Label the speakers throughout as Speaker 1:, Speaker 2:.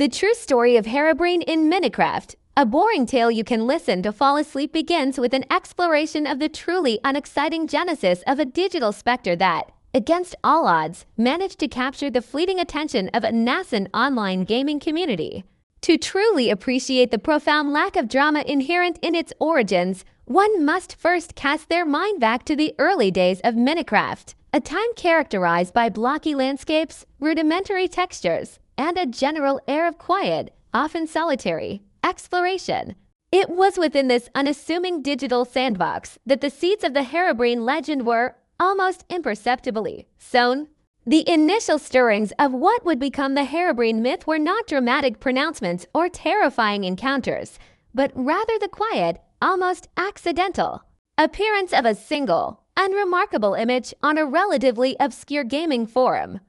Speaker 1: The true story of Herobrine in Minecraft, a boring tale you can listen to fall asleep, begins with an exploration of the truly unexciting genesis of a digital specter that, against all odds, managed to capture the fleeting attention of a nascent online gaming community. To truly appreciate the profound lack of drama inherent in its origins, one must first cast their mind back to the early days of Minecraft, a time characterized by blocky landscapes, rudimentary textures, and a general air of quiet, often solitary, exploration. It was within this unassuming digital sandbox that the seeds of the Herobrine legend were, almost imperceptibly, sown. The initial stirrings of what would become the Herobrine myth were not dramatic pronouncements or terrifying encounters, but rather the quiet, almost accidental appearance of a single, unremarkable image on a relatively obscure gaming forum.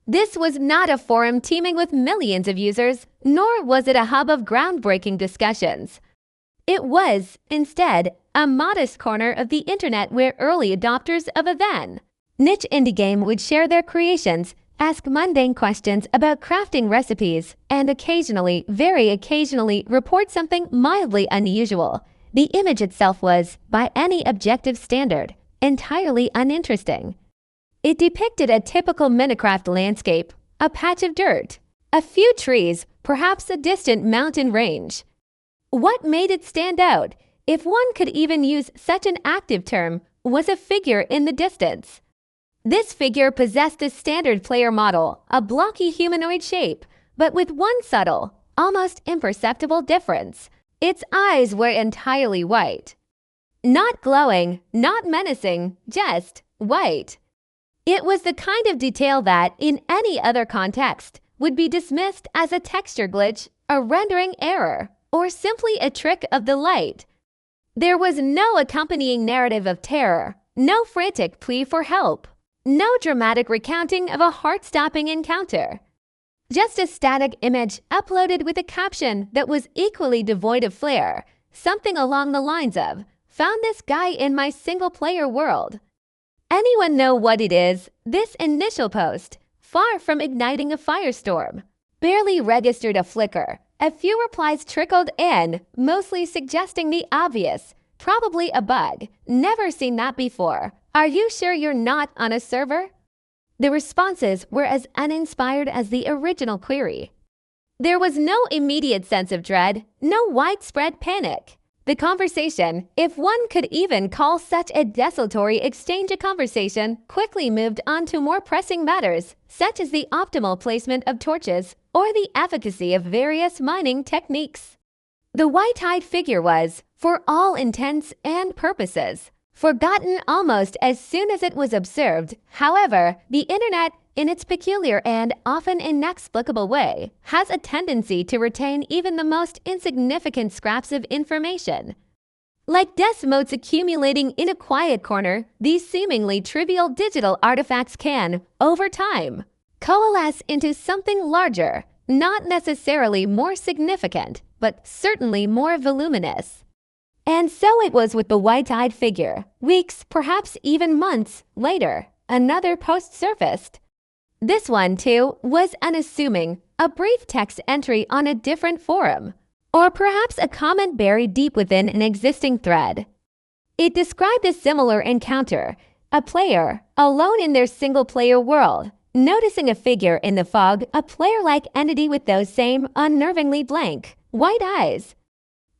Speaker 1: This was not a forum teeming with millions of users, nor was it a hub of groundbreaking discussions. It was, instead, a modest corner of the internet where early adopters of a then niche indie game would share their creations, ask mundane questions about crafting recipes, and occasionally, very occasionally, report something mildly unusual. The image itself was, by any objective standard, entirely uninteresting. It depicted a typical Minecraft landscape, a patch of dirt, a few trees, perhaps a distant mountain range. What made it stand out, if one could even use such an active term, was a figure in the distance. This figure possessed the standard player model, a blocky humanoid shape, but with one subtle, almost imperceptible difference. Its eyes were entirely white. Not glowing, not menacing, just white. It was the kind of detail that, in any other context, would be dismissed as a texture glitch, a rendering error, or simply a trick of the light. There was no accompanying narrative of terror, no frantic plea for help, no dramatic recounting of a heart-stopping encounter. Just a static image uploaded with a caption that was equally devoid of flair, something along the lines of, "Found this guy in my single-player world." Anyone know what it is? This initial post, far from igniting a firestorm, barely registered a flicker. A few replies trickled in, mostly suggesting the obvious, probably a bug, never seen that before. Are you sure you're not on a server? The responses were as uninspired as the original query. There was no immediate sense of dread, no widespread panic. The conversation, if one could even call such a desultory exchange a conversation, quickly moved on to more pressing matters, such as the optimal placement of torches or the efficacy of various mining techniques. The white-eyed figure was, for all intents and purposes, forgotten almost as soon as it was observed. However, the internet, in its peculiar and often inexplicable way, has a tendency to retain even the most insignificant scraps of information. Like dust motes accumulating in a quiet corner, these seemingly trivial digital artifacts can, over time, coalesce into something larger, not necessarily more significant, but certainly more voluminous. And so it was with the white-eyed figure. Weeks, perhaps even months, later, another post surfaced. This one, too, was unassuming, a brief text entry on a different forum, or perhaps a comment buried deep within an existing thread. It described a similar encounter, a player, alone in their single-player world, noticing a figure in the fog, a player-like entity with those same unnervingly blank, white eyes.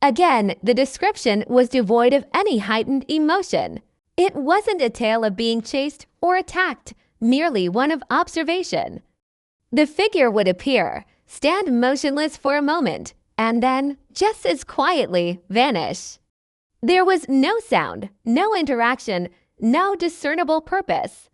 Speaker 1: Again, the description was devoid of any heightened emotion. It wasn't a tale of being chased or attacked, merely one of observation. The figure would appear, stand motionless for a moment, and then, just as quietly, vanish. There was no sound, no interaction, no discernible purpose.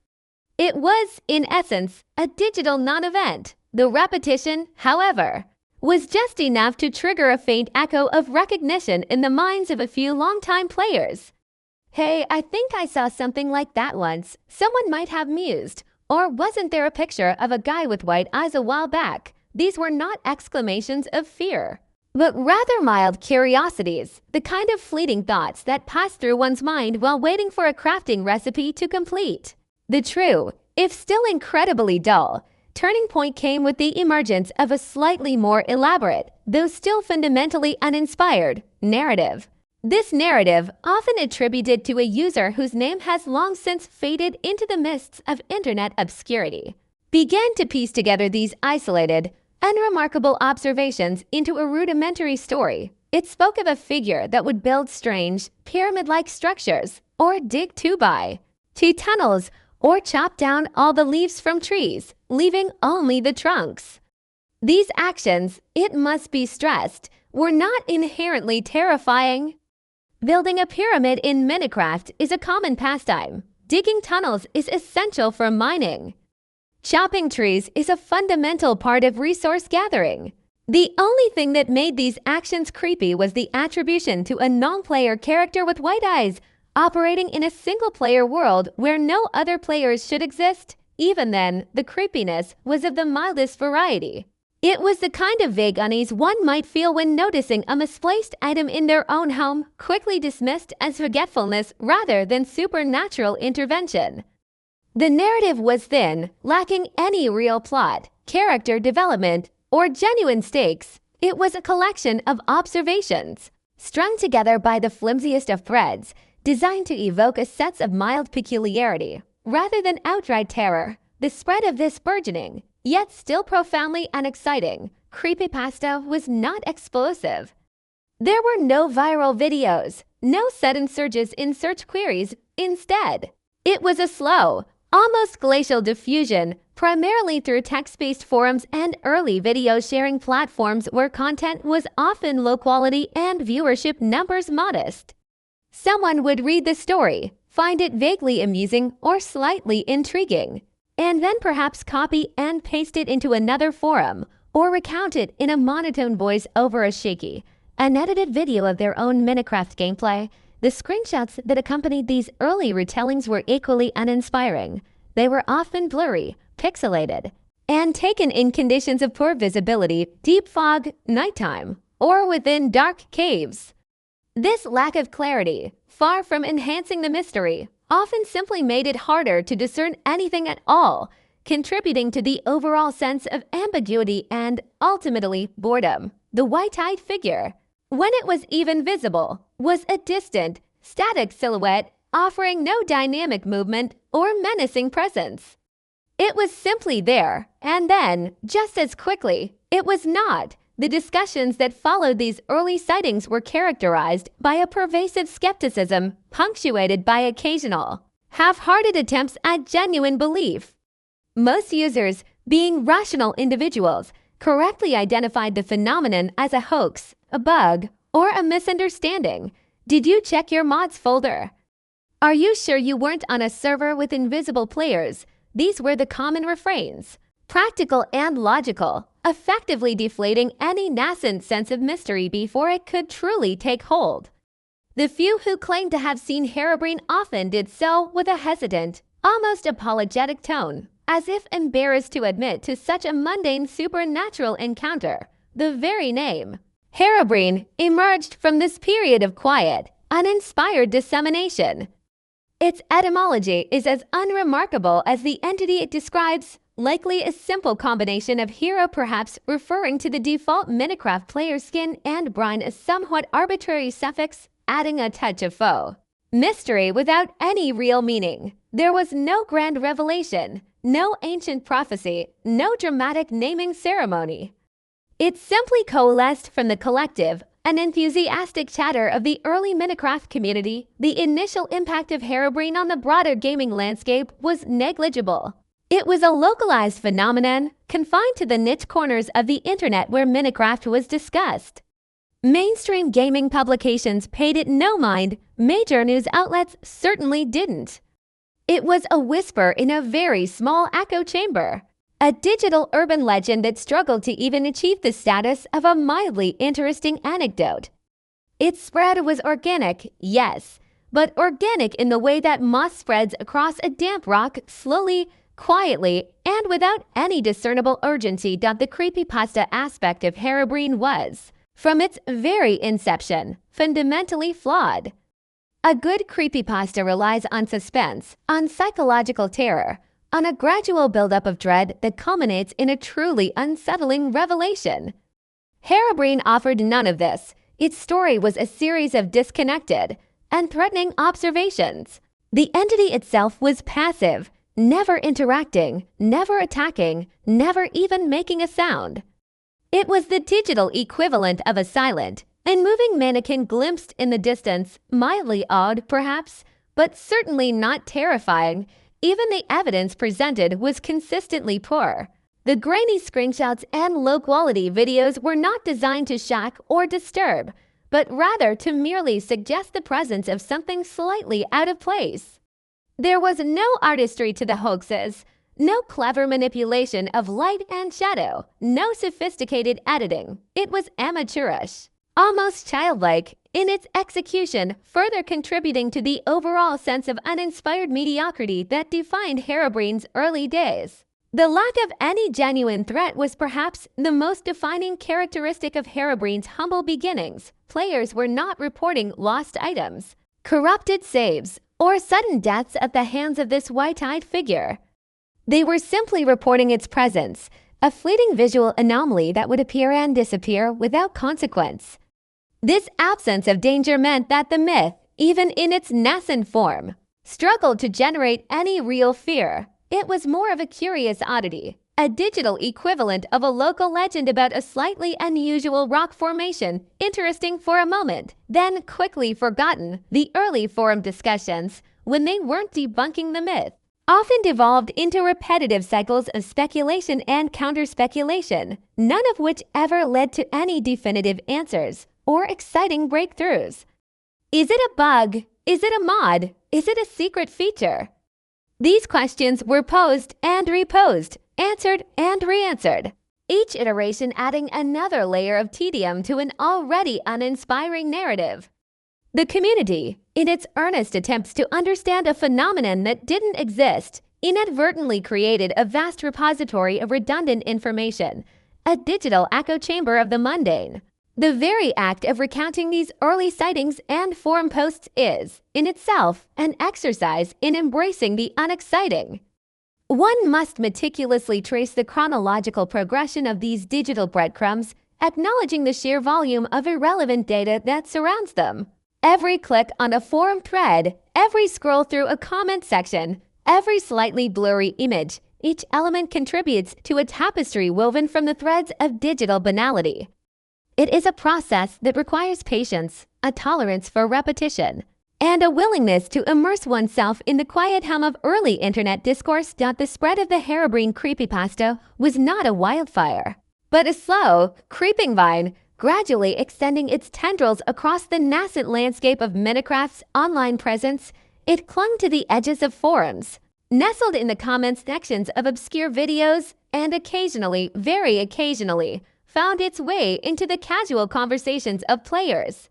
Speaker 1: It was, in essence, a digital non-event. The repetition, however, was just enough to trigger a faint echo of recognition in the minds of a few longtime players. "Hey, I think I saw something like that once," someone might have mused. Or wasn't there a picture of a guy with white eyes a while back? These were not exclamations of fear, but rather mild curiosities, the kind of fleeting thoughts that pass through one's mind while waiting for a crafting recipe to complete. The true, if still incredibly dull, turning point came with the emergence of a slightly more elaborate, though still fundamentally uninspired, narrative. This narrative, often attributed to a user whose name has long since faded into the mists of internet obscurity, began to piece together these isolated, unremarkable observations into a rudimentary story. It spoke of a figure that would build strange, pyramid-like structures, or dig 2x2 tunnels, or chop down all the leaves from trees, leaving only the trunks. These actions, it must be stressed, were not inherently terrifying. Building a pyramid in Minecraft is a common pastime. Digging tunnels is essential for mining. Chopping trees is a fundamental part of resource gathering. The only thing that made these actions creepy was the attribution to a non-player character with white eyes, operating in a single-player world where no other players should exist. Even then, the creepiness was of the mildest variety. It was the kind of vague unease one might feel when noticing a misplaced item in their own home, quickly dismissed as forgetfulness rather than supernatural intervention. The narrative was thin, lacking any real plot, character development, or genuine stakes. It was a collection of observations, strung together by the flimsiest of threads, designed to evoke a sense of mild peculiarity, rather than outright terror. The spread of this burgeoning, yet still profoundly unexciting, creepypasta was not explosive. There were no viral videos, no sudden surges in search queries. Instead, it was a slow, almost glacial diffusion, primarily through text-based forums and early video-sharing platforms where content was often low quality and viewership numbers modest. Someone would read the story, find it vaguely amusing or slightly intriguing, and then perhaps copy and paste it into another forum, or recount it in a monotone voice over a shaky, unedited video of their own Minecraft gameplay. The screenshots that accompanied these early retellings were equally uninspiring. They were often blurry, pixelated, and taken in conditions of poor visibility, deep fog, nighttime, or within dark caves. This lack of clarity, far from enhancing the mystery, often simply made it harder to discern anything at all, contributing to the overall sense of ambiguity and, ultimately, boredom. The white-eyed figure, when it was even visible, was a distant, static silhouette offering no dynamic movement or menacing presence. It was simply there, and then, just as quickly, it was not. The discussions that followed these early sightings were characterized by a pervasive skepticism, punctuated by occasional, half-hearted attempts at genuine belief. Most users, being rational individuals, correctly identified the phenomenon as a hoax, a bug, or a misunderstanding. Did you check your mods folder? Are you sure you weren't on a server with invisible players? These were the common refrains, practical and logical, effectively deflating any nascent sense of mystery before it could truly take hold. The few who claimed to have seen Herobrine often did so with a hesitant, almost apologetic tone, as if embarrassed to admit to such a mundane supernatural encounter. The very name, Herobrine, emerged from this period of quiet, uninspired dissemination. Its etymology is as unremarkable as the entity it describes, likely a simple combination of hero, perhaps referring to the default Minecraft player skin, and brine, a somewhat arbitrary suffix, adding a touch of faux mystery without any real meaning. There was no grand revelation, no ancient prophecy, no dramatic naming ceremony. It simply coalesced from the collective, an enthusiastic chatter of the early Minecraft community. The initial impact of Herobrine on the broader gaming landscape was negligible. It was a localized phenomenon, confined to the niche corners of the internet where Minecraft was discussed. Mainstream gaming publications paid it no mind. Major news outlets certainly didn't. It was a whisper in a very small echo chamber, a digital urban legend that struggled to even achieve the status of a mildly interesting anecdote. Its spread was organic, yes, but organic in the way that moss spreads across a damp rock, slowly, quietly, and without any discernible urgency. The creepypasta aspect of Herobrine was, from its very inception, fundamentally flawed. A good creepypasta relies on suspense, on psychological terror, on a gradual buildup of dread that culminates in a truly unsettling revelation. Herobrine offered none of this. Its story was a series of disconnected and threatening observations. The entity itself was passive, never interacting, never attacking, never even making a sound. It was the digital equivalent of a silent and moving mannequin glimpsed in the distance, mildly odd perhaps, but certainly not terrifying. Even the evidence presented was consistently poor. The grainy screenshots and low-quality videos were not designed to shock or disturb, but rather to merely suggest the presence of something slightly out of place. There was no artistry to the hoaxes, no clever manipulation of light and shadow, no sophisticated editing. It was amateurish, almost childlike in its execution, further contributing to the overall sense of uninspired mediocrity that defined Herobrine's early days. The lack of any genuine threat was perhaps the most defining characteristic of Herobrine's humble beginnings. Players were not reporting lost items, corrupted saves, or sudden deaths at the hands of this white-eyed figure. They were simply reporting its presence, a fleeting visual anomaly that would appear and disappear without consequence. This absence of danger meant that the myth, even in its nascent form, struggled to generate any real fear. It was more of a curious oddity, a digital equivalent of a local legend about a slightly unusual rock formation, interesting for a moment, then quickly forgotten. The early forum discussions, when they weren't debunking the myth, often devolved into repetitive cycles of speculation and counter-speculation, none of which ever led to any definitive answers or exciting breakthroughs. Is it a bug? Is it a mod? Is it a secret feature? These questions were posed and reposed, answered and re-answered, each iteration adding another layer of tedium to an already uninspiring narrative. The community, in its earnest attempts to understand a phenomenon that didn't exist, inadvertently created a vast repository of redundant information, a digital echo chamber of the mundane. The very act of recounting these early sightings and forum posts is, in itself, an exercise in embracing the unexciting. One must meticulously trace the chronological progression of these digital breadcrumbs, acknowledging the sheer volume of irrelevant data that surrounds them. Every click on a forum thread, every scroll through a comment section, every slightly blurry image, each element contributes to a tapestry woven from the threads of digital banality. It is a process that requires patience, a tolerance for repetition, and a willingness to immerse oneself in the quiet hum of early internet discourse. The spread of the Herobrine creepypasta was not a wildfire, but a slow, creeping vine, gradually extending its tendrils across the nascent landscape of Minecraft's online presence. It clung to the edges of forums, nestled in the comments sections of obscure videos, and occasionally, very occasionally, found its way into the casual conversations of players.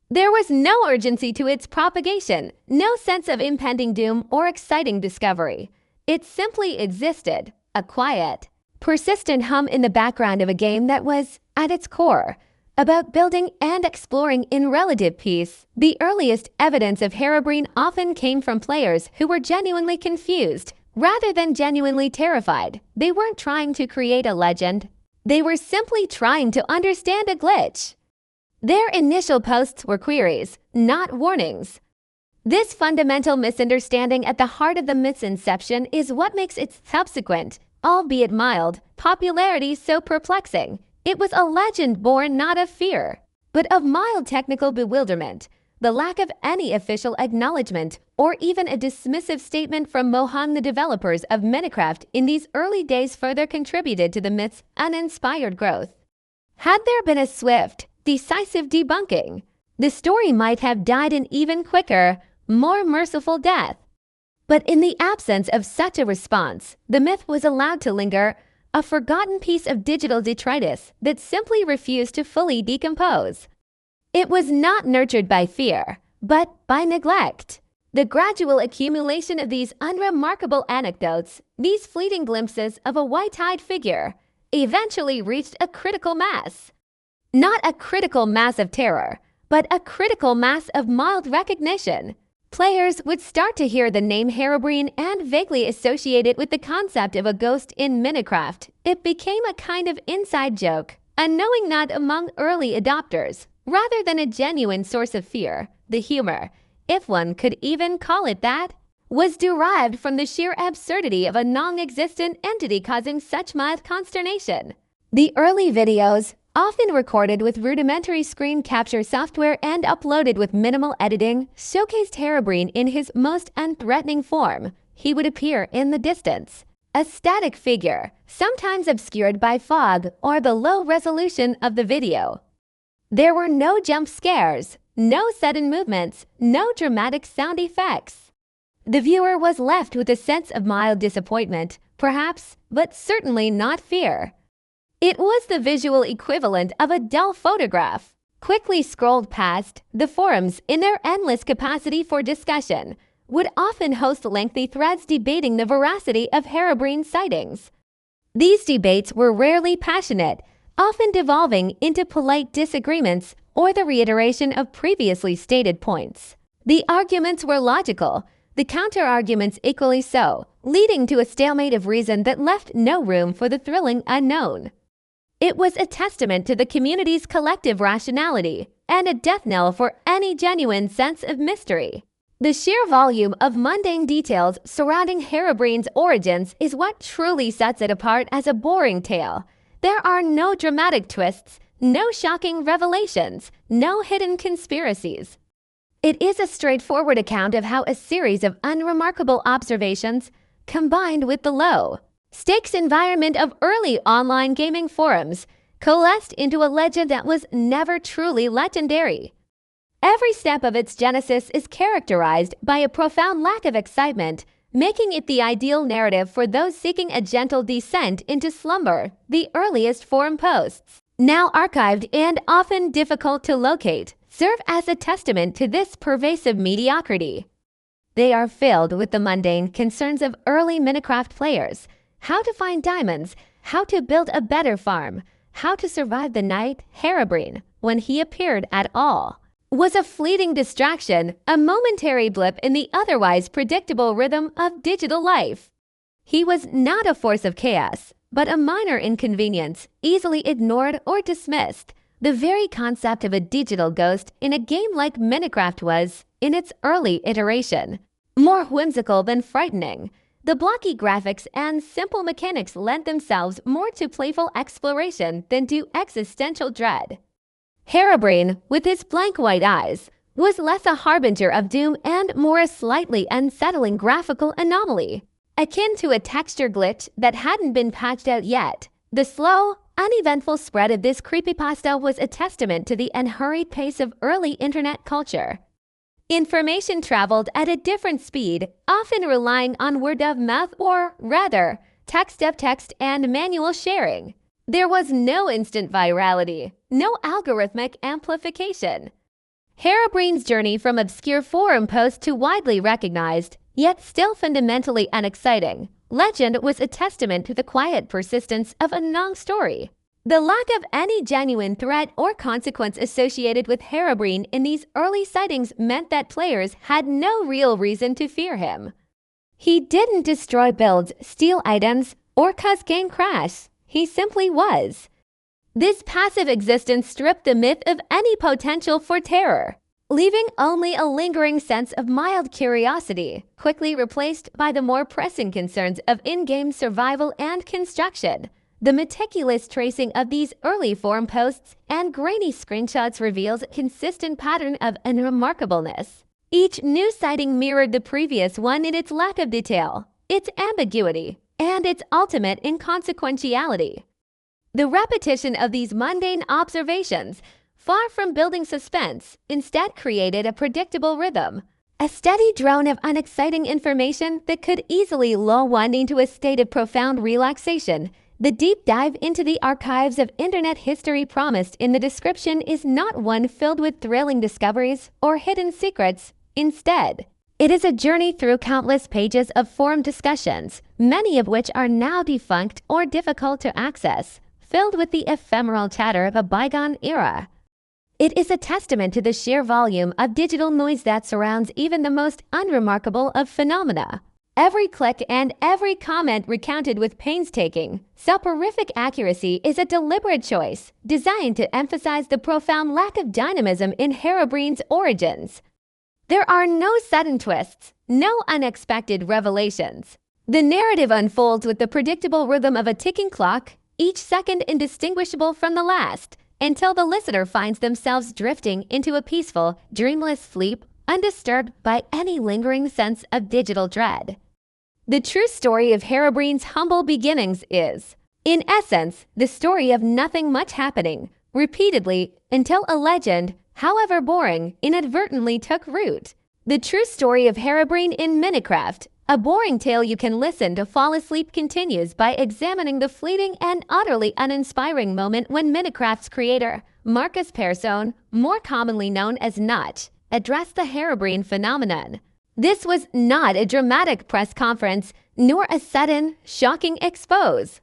Speaker 1: There was no urgency to its propagation, no sense of impending doom or exciting discovery. It simply existed, a quiet, persistent hum in the background of a game that was, at its core, about building and exploring in relative peace. The earliest evidence of Herobrine often came from players who were genuinely confused, rather than genuinely terrified. They weren't trying to create a legend. They were simply trying to understand a glitch. Their initial posts were queries, not warnings. This fundamental misunderstanding at the heart of the myth's inception is what makes its subsequent, albeit mild, popularity so perplexing. It was a legend born not of fear, but of mild technical bewilderment. The lack of any official acknowledgement or even a dismissive statement from Mohan, the developers of Minecraft in these early days, further contributed to the myth's uninspired growth. Had there been a swift, decisive debunking, the story might have died an even quicker, more merciful death. But in the absence of such a response, the myth was allowed to linger, a forgotten piece of digital detritus that simply refused to fully decompose. It was not nurtured by fear, but by neglect. The gradual accumulation of these unremarkable anecdotes, these fleeting glimpses of a white-eyed figure, eventually reached a critical mass. Not a critical mass of terror, but a critical mass of mild recognition. Players would start to hear the name Herobrine and vaguely associate it with the concept of a ghost in Minecraft. It became a kind of inside joke, a knowing nod among early adopters, rather than a genuine source of fear. The humor, if one could even call it that, was derived from the sheer absurdity of a non-existent entity causing such mild consternation. The early videos, often recorded with rudimentary screen capture software and uploaded with minimal editing, showcased Herobrine in his most unthreatening form. He would appear in the distance, a static figure, sometimes obscured by fog or the low resolution of the video. There were no jump scares, no sudden movements, no dramatic sound effects. The viewer was left with a sense of mild disappointment, perhaps, but certainly not fear. It was the visual equivalent of a dull photograph. Quickly scrolled past, the forums, in their endless capacity for discussion, would often host lengthy threads debating the veracity of Herobrine's sightings. These debates were rarely passionate, often devolving into polite disagreements or the reiteration of previously stated points. The arguments were logical, the counter-arguments equally so, leading to a stalemate of reason that left no room for the thrilling unknown. It was a testament to the community's collective rationality and a death knell for any genuine sense of mystery. The sheer volume of mundane details surrounding Herobrine's origins is what truly sets it apart as a boring tale. There are no dramatic twists, no shocking revelations, no hidden conspiracies. It is a straightforward account of how a series of unremarkable observations, combined with the low-stakes environment of early online gaming forums, coalesced into a legend that was never truly legendary. Every step of its genesis is characterized by a profound lack of excitement, making it the ideal narrative for those seeking a gentle descent into slumber. The earliest forum posts, now archived and often difficult to locate, serve as a testament to this pervasive mediocrity. They are filled with the mundane concerns of early Minecraft players: how to find diamonds, how to build a better farm, how to survive the night. Herobrine, when he appeared at all, was a fleeting distraction, a momentary blip in the otherwise predictable rhythm of digital life. He was not a force of chaos, but a minor inconvenience, easily ignored or dismissed. The very concept of a digital ghost in a game like Minecraft was, in its early iteration, more whimsical than frightening. The blocky graphics and simple mechanics lent themselves more to playful exploration than to existential dread. Herobrine, with his blank white eyes, was less a harbinger of doom and more a slightly unsettling graphical anomaly, akin to a texture glitch that hadn't been patched out yet. The slow, uneventful spread of this creepypasta was a testament to the unhurried pace of early internet culture. Information traveled at a different speed, often relying on word of mouth or, rather, text of text and manual sharing. There was no instant virality, no algorithmic amplification. Herobrine's journey from obscure forum post to widely recognized, yet still fundamentally unexciting, legend was a testament to the quiet persistence of a non-story. The lack of any genuine threat or consequence associated with Herobrine in these early sightings meant that players had no real reason to fear him. He didn't destroy builds, steal items, or cause game crash. He simply was. This passive existence stripped the myth of any potential for terror, leaving only a lingering sense of mild curiosity, quickly replaced by the more pressing concerns of in-game survival and construction. The meticulous tracing of these early forum posts and grainy screenshots reveals a consistent pattern of unremarkableness. Each new sighting mirrored the previous one in its lack of detail, its ambiguity, and its ultimate inconsequentiality. The repetition of these mundane observations, far from building suspense, instead created a predictable rhythm, a steady drone of unexciting information that could easily lull one into a state of profound relaxation. The deep dive into the archives of internet history promised in the description is not one filled with thrilling discoveries or hidden secrets. Instead, it is a journey through countless pages of forum discussions, many of which are now defunct or difficult to access, filled with the ephemeral chatter of a bygone era. It is a testament to the sheer volume of digital noise that surrounds even the most unremarkable of phenomena. Every click and every comment recounted with painstaking, soporific accuracy is a deliberate choice designed to emphasize the profound lack of dynamism in Herobrine's origins. There are no sudden twists, no unexpected revelations. The narrative unfolds with the predictable rhythm of a ticking clock, each second indistinguishable from the last, until the listener finds themselves drifting into a peaceful, dreamless sleep, undisturbed by any lingering sense of digital dread. The true story of Herobrine's humble beginnings is, in essence, the story of nothing much happening, repeatedly, until a legend, however boring, inadvertently took root. The true story of Herobrine in Minecraft, a boring tale you can listen to fall asleep, continues by examining the fleeting and utterly uninspiring moment when Minecraft's creator, Marcus Persson, more commonly known as Notch, addressed the Herobrine phenomenon. This was not a dramatic press conference, nor a sudden, shocking expose.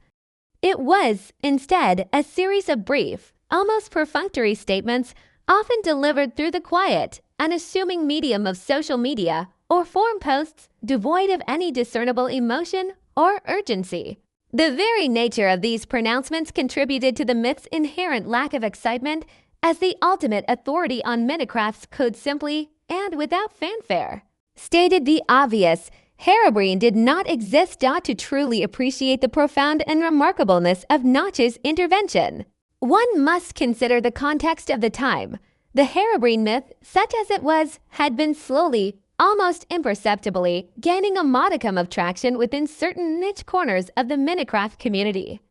Speaker 1: It was, instead, a series of brief, almost perfunctory statements, often delivered through the quiet, unassuming medium of social media, or forum posts devoid of any discernible emotion or urgency. The very nature of these pronouncements contributed to the myth's inherent lack of excitement, as the ultimate authority on Minecraft's could simply, and without fanfare, stated the obvious. Herobrine did not exist to truly appreciate the profound and remarkableness of Notch's intervention. One must consider the context of the time. The Herobrine myth, such as it was, had been slowly, almost imperceptibly, gaining a modicum of traction within certain niche corners of the Minecraft community.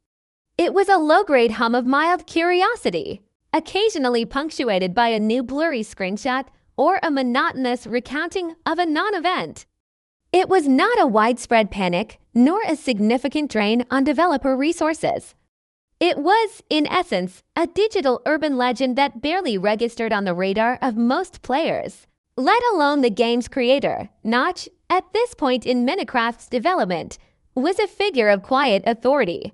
Speaker 1: It was a low-grade hum of mild curiosity, occasionally punctuated by a new blurry screenshot or a monotonous recounting of a non-event. It was not a widespread panic, nor a significant drain on developer resources. It was, in essence, a digital urban legend that barely registered on the radar of most players, let alone the game's creator. Notch, at this point in Minecraft's development, was a figure of quiet authority.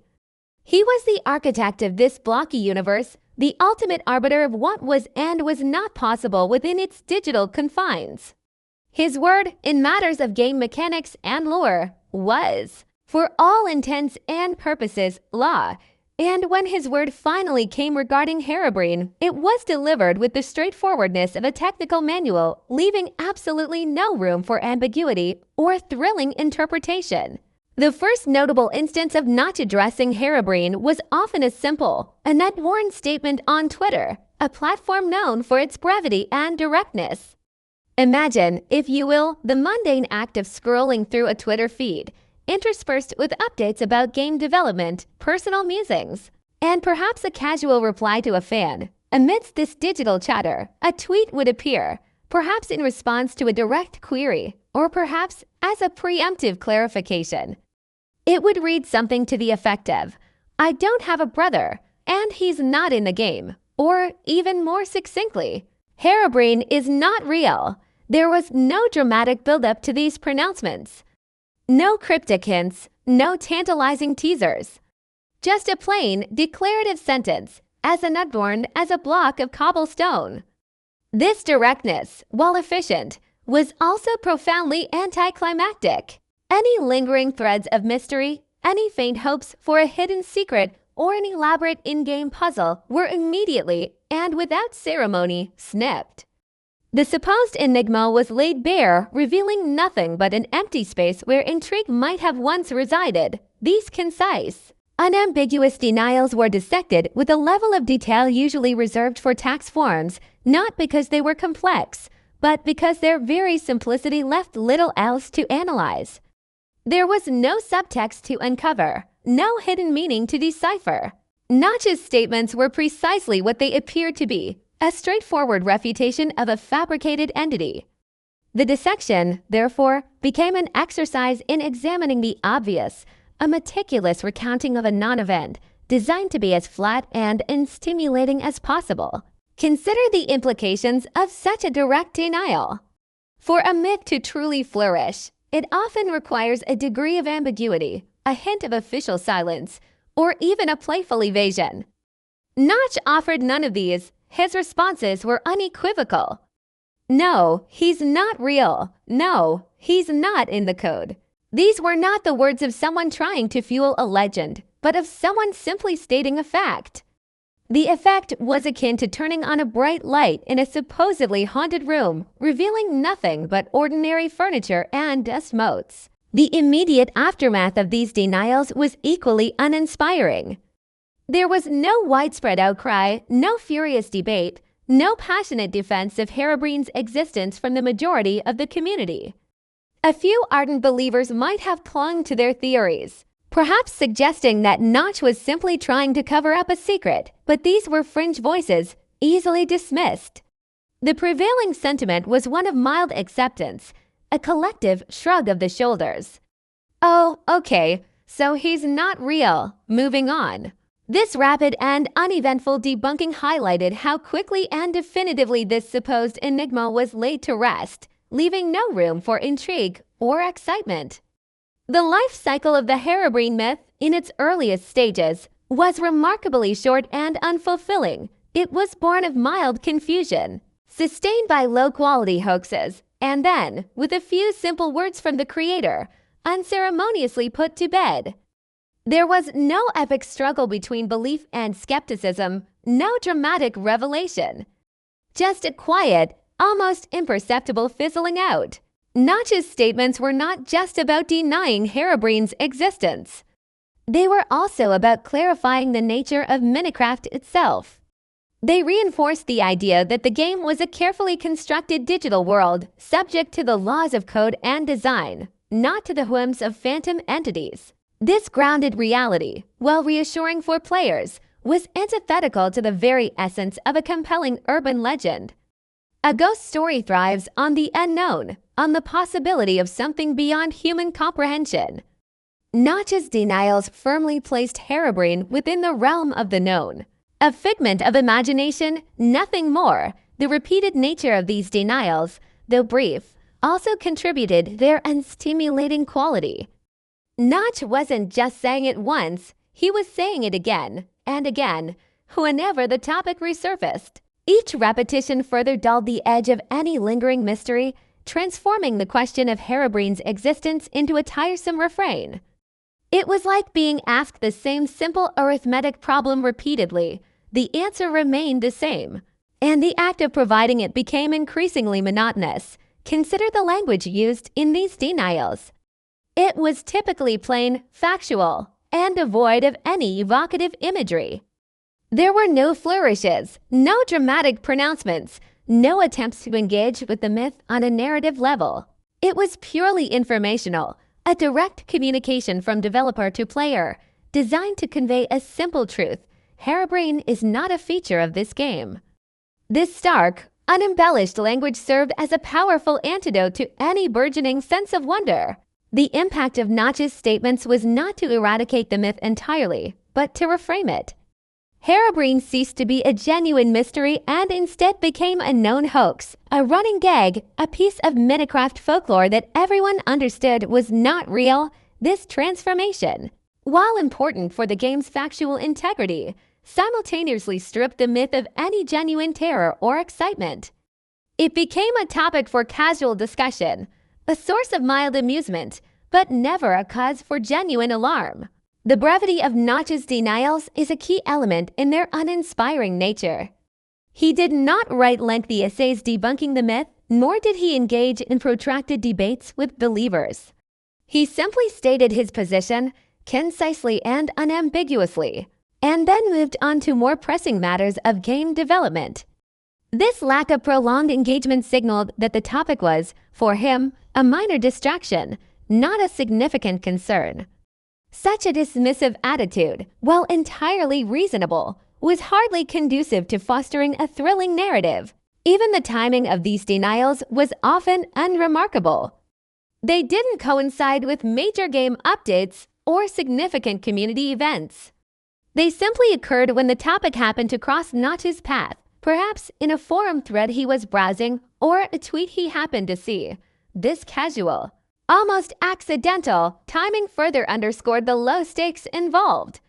Speaker 1: He was the architect of this blocky universe, the ultimate arbiter of what was and was not possible within its digital confines. His word, in matters of game mechanics and lore, was, for all intents and purposes, law. And when his word finally came regarding Herobrine, it was delivered with the straightforwardness of a technical manual, leaving absolutely no room for ambiguity or thrilling interpretation. The first notable instance of Notch addressing Herobrine was often a simple, a net-worn statement on Twitter, a platform known for its brevity and directness. Imagine, if you will, the mundane act of scrolling through a Twitter feed, interspersed with updates about game development, personal musings, and perhaps a casual reply to a fan. Amidst this digital chatter, a tweet would appear, perhaps in response to a direct query, or perhaps as a preemptive clarification. It would read something to the effect of, "I don't have a brother, and he's not in the game," or even more succinctly, "Herobrine is not real." There was no dramatic build-up to these pronouncements. No cryptic hints, no tantalizing teasers. Just a plain, declarative sentence, as unadorned as a block of cobblestone. This directness, while efficient, was also profoundly anticlimactic. Any lingering threads of mystery, any faint hopes for a hidden secret or an elaborate in-game puzzle were immediately, and without ceremony, snipped. The supposed enigma was laid bare, revealing nothing but an empty space where intrigue might have once resided. These concise, unambiguous denials were dissected with a level of detail usually reserved for tax forms, not because they were complex, but because their very simplicity left little else to analyze. There was no subtext to uncover, no hidden meaning to decipher. Notch's statements were precisely what they appeared to be, a straightforward refutation of a fabricated entity. The dissection, therefore, became an exercise in examining the obvious, a meticulous recounting of a non-event, designed to be as flat and unstimulating as possible. Consider the implications of such a direct denial. For a myth to truly flourish, it often requires a degree of ambiguity, a hint of official silence, or even a playful evasion. Notch offered none of these. his responses were unequivocal. No, he's not real. No, he's not in the code. These were not the words of someone trying to fuel a legend, but of someone simply stating a fact. The effect was akin to turning on a bright light in a supposedly haunted room, revealing nothing but ordinary furniture and dust motes. The immediate aftermath of these denials was equally uninspiring. There was no widespread outcry, no furious debate, no passionate defense of Herobrine's existence from the majority of the community. A few ardent believers might have clung to their theories, perhaps suggesting that Notch was simply trying to cover up a secret, but these were fringe voices, easily dismissed. The prevailing sentiment was one of mild acceptance, a collective shrug of the shoulders. Oh, okay, so he's not real. Moving on. This rapid and uneventful debunking highlighted how quickly and definitively this supposed enigma was laid to rest, leaving no room for intrigue or excitement. The life cycle of the Herobrine myth, in its earliest stages, was remarkably short and unfulfilling. It was born of mild confusion, sustained by low-quality hoaxes, and then, with a few simple words from the creator, unceremoniously put to bed. There was no epic struggle between belief and skepticism, no dramatic revelation. Just a quiet, almost imperceptible fizzling out. Notch's statements were not just about denying Herobrine's existence. They were also about clarifying the nature of Minecraft itself. They reinforced the idea that the game was a carefully constructed digital world, subject to the laws of code and design, not to the whims of phantom entities. This grounded reality, while reassuring for players, was antithetical to the very essence of a compelling urban legend. A ghost story thrives on the unknown, on the possibility of something beyond human comprehension. Notch's denials firmly placed Herobrine within the realm of the known. A figment of imagination, nothing more. The repeated nature of these denials, though brief, also contributed their unstimulating quality. Notch wasn't just saying it once, he was saying it again and again, whenever the topic resurfaced. Each repetition further dulled the edge of any lingering mystery, transforming the question of Herobrine's existence into a tiresome refrain. It was like being asked the same simple arithmetic problem repeatedly. The answer remained the same, and the act of providing it became increasingly monotonous. Consider the language used in these denials. It was typically plain, factual, and devoid of any evocative imagery. There were no flourishes, no dramatic pronouncements, no attempts to engage with the myth on a narrative level. It was purely informational, a direct communication from developer to player, designed to convey a simple truth: Herobrine is not a feature of this game. This stark, unembellished language served as a powerful antidote to any burgeoning sense of wonder. The impact of Notch's statements was not to eradicate the myth entirely, but to reframe it. Herobrine ceased to be a genuine mystery and instead became a known hoax, a running gag, a piece of Minecraft folklore that everyone understood was not real. This transformation, while important for the game's factual integrity, simultaneously stripped the myth of any genuine terror or excitement. It became a topic for casual discussion, a source of mild amusement, but never a cause for genuine alarm. The brevity of Notch's denials is a key element in their uninspiring nature. He did not write lengthy essays debunking the myth, nor did he engage in protracted debates with believers. He simply stated his position, concisely and unambiguously, and then moved on to more pressing matters of game development. This lack of prolonged engagement signaled that the topic was, for him, a minor distraction, not a significant concern. Such a dismissive attitude, while entirely reasonable, was hardly conducive to fostering a thrilling narrative. Even the timing of these denials was often unremarkable. They didn't coincide with major game updates or significant community events. They simply occurred when the topic happened to cross Notch's path, perhaps in a forum thread he was browsing or a tweet he happened to see. This casual, almost accidental timing further underscored the low stakes involved.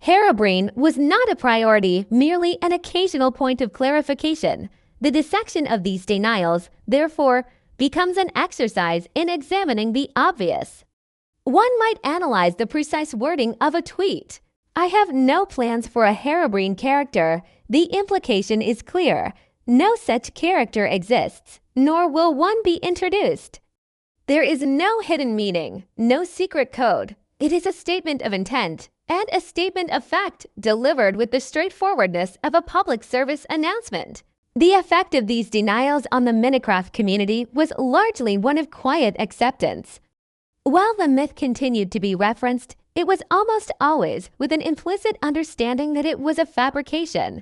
Speaker 1: Herobrine was not a priority, merely an occasional point of clarification. The dissection of these denials, therefore, becomes an exercise in examining the obvious. One might analyze the precise wording of a tweet. "I have no plans for a Herobrine character." The implication is clear. No such character exists, nor will one be introduced. There is no hidden meaning, no secret code. It is a statement of intent and a statement of fact delivered with the straightforwardness of a public service announcement. The effect of these denials on the Minecraft community was largely one of quiet acceptance. While the myth continued to be referenced, it was almost always with an implicit understanding that it was a fabrication.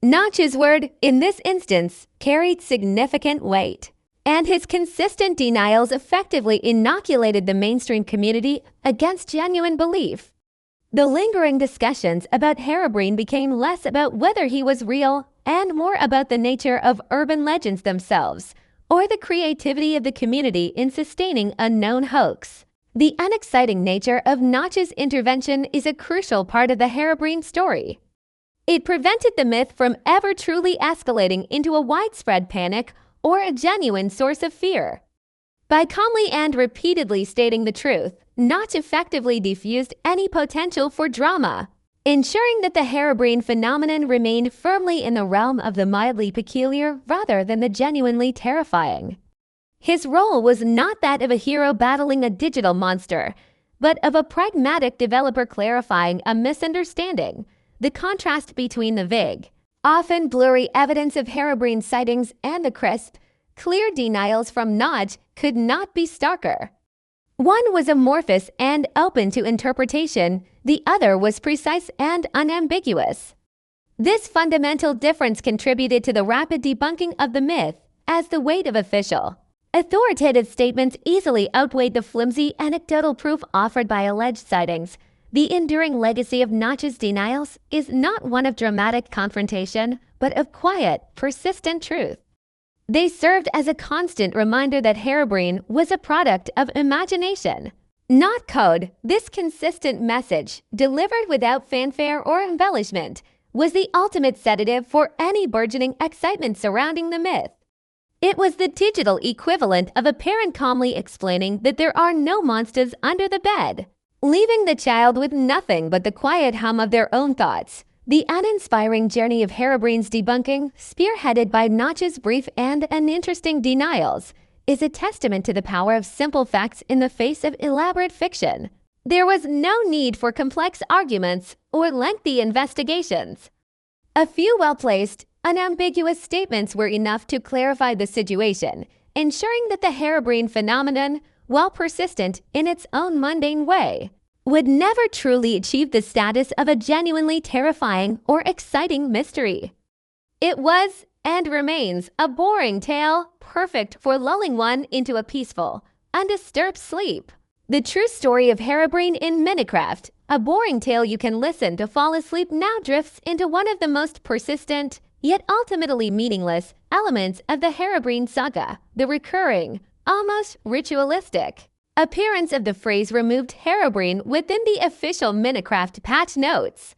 Speaker 1: Notch's word, in this instance, carried significant weight, and his consistent denials effectively inoculated the mainstream community against genuine belief. The lingering discussions about Herobrine became less about whether he was real and more about the nature of urban legends themselves, or the creativity of the community in sustaining a known hoax. The unexciting nature of Notch's intervention is a crucial part of the Herobrine story. It prevented the myth from ever truly escalating into a widespread panic or a genuine source of fear. By calmly and repeatedly stating the truth, Notch effectively diffused any potential for drama, ensuring that the Herobrine phenomenon remained firmly in the realm of the mildly peculiar rather than the genuinely terrifying. His role was not that of a hero battling a digital monster, but of a pragmatic developer clarifying a misunderstanding. The contrast between the vague, often blurry evidence of Herobrine sightings and the crisp, clear denials from Notch could not be starker. One was amorphous and open to interpretation, the other was precise and unambiguous. This fundamental difference contributed to the rapid debunking of the myth, as the weight of official, authoritative statements easily outweighed the flimsy anecdotal proof offered by alleged sightings. The enduring legacy of Notch's denials is not one of dramatic confrontation, but of quiet, persistent truth. They served as a constant reminder that Herobrine was a product of imagination, not code. This consistent message, delivered without fanfare or embellishment, was the ultimate sedative for any burgeoning excitement surrounding the myth. It was the digital equivalent of a parent calmly explaining that there are no monsters under the bed, leaving the child with nothing but the quiet hum of their own thoughts. The uninspiring journey of Herobrine's debunking, spearheaded by Notch's brief and uninteresting denials, is a testament to the power of simple facts in the face of elaborate fiction. There was no need for complex arguments or lengthy investigations. A few well-placed, unambiguous statements were enough to clarify the situation, ensuring that the Herobrine phenomenon, while persistent in its own mundane way, would never truly achieve the status of a genuinely terrifying or exciting mystery. It was, and remains, a boring tale, perfect for lulling one into a peaceful, undisturbed sleep. The true story of Herobrine in Minecraft, a boring tale you can listen to fall asleep, now drifts into one of the most persistent, yet ultimately meaningless, elements of the Herobrine saga, the recurring, almost ritualistic appearance of the phrase removed Herobrine within the official Minecraft patch notes.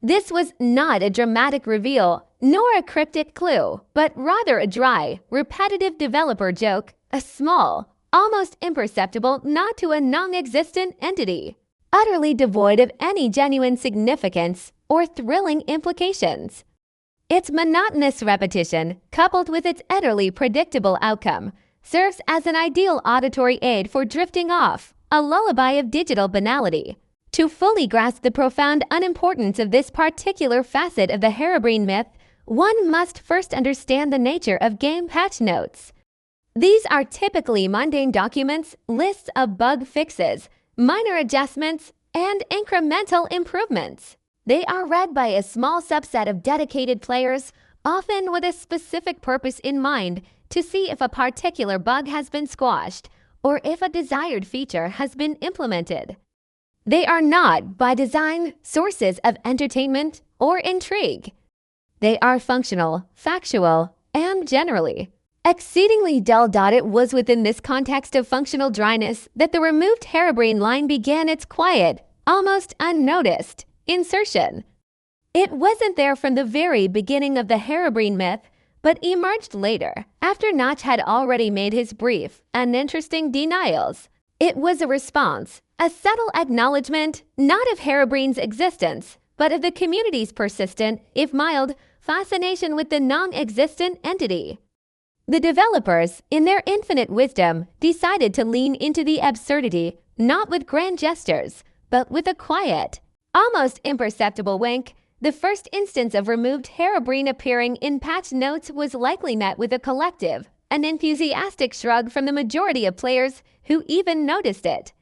Speaker 1: This was not a dramatic reveal, nor a cryptic clue, but rather a dry, repetitive developer joke, a small, almost imperceptible nod to a non-existent entity, utterly devoid of any genuine significance or thrilling implications. Its monotonous repetition, coupled with its utterly predictable outcome, serves as an ideal auditory aid for drifting off, a lullaby of digital banality. To fully grasp the profound unimportance of this particular facet of the Herobrine myth, one must first understand the nature of game patch notes. These are typically mundane documents, lists of bug fixes, minor adjustments, and incremental improvements. They are read by a small subset of dedicated players, often with a specific purpose in mind, to see if a particular bug has been squashed or if a desired feature has been implemented. They are not, by design, sources of entertainment or intrigue. They are functional, factual, and generally exceedingly dull. It was within this context of functional dryness that the removed Herobrine line began its quiet, almost unnoticed, insertion. It wasn't there from the very beginning of the Herobrine myth, but emerged later, after Notch had already made his brief and interesting denials. It was a response, a subtle acknowledgement, not of Herobrine's existence, but of the community's persistent, if mild, fascination with the non-existent entity. The developers, in their infinite wisdom, decided to lean into the absurdity, not with grand gestures, but with a quiet, almost imperceptible wink. The first instance of removed Herobrine appearing in patch notes was likely met with a collective, an enthusiastic shrug from the majority of players who even noticed it.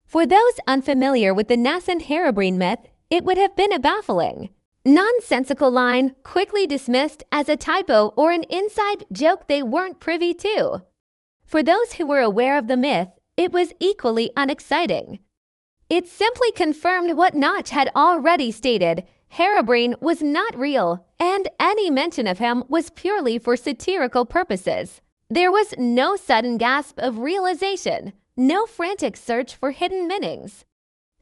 Speaker 1: For those unfamiliar with the nascent Herobrine myth, it would have been a baffling, nonsensical line quickly dismissed as a typo or an inside joke they weren't privy to. For those who were aware of the myth, it was equally unexciting. It simply confirmed what Notch had already stated: Herobrine was not real, and any mention of him was purely for satirical purposes. There was no sudden gasp of realization, no frantic search for hidden meanings.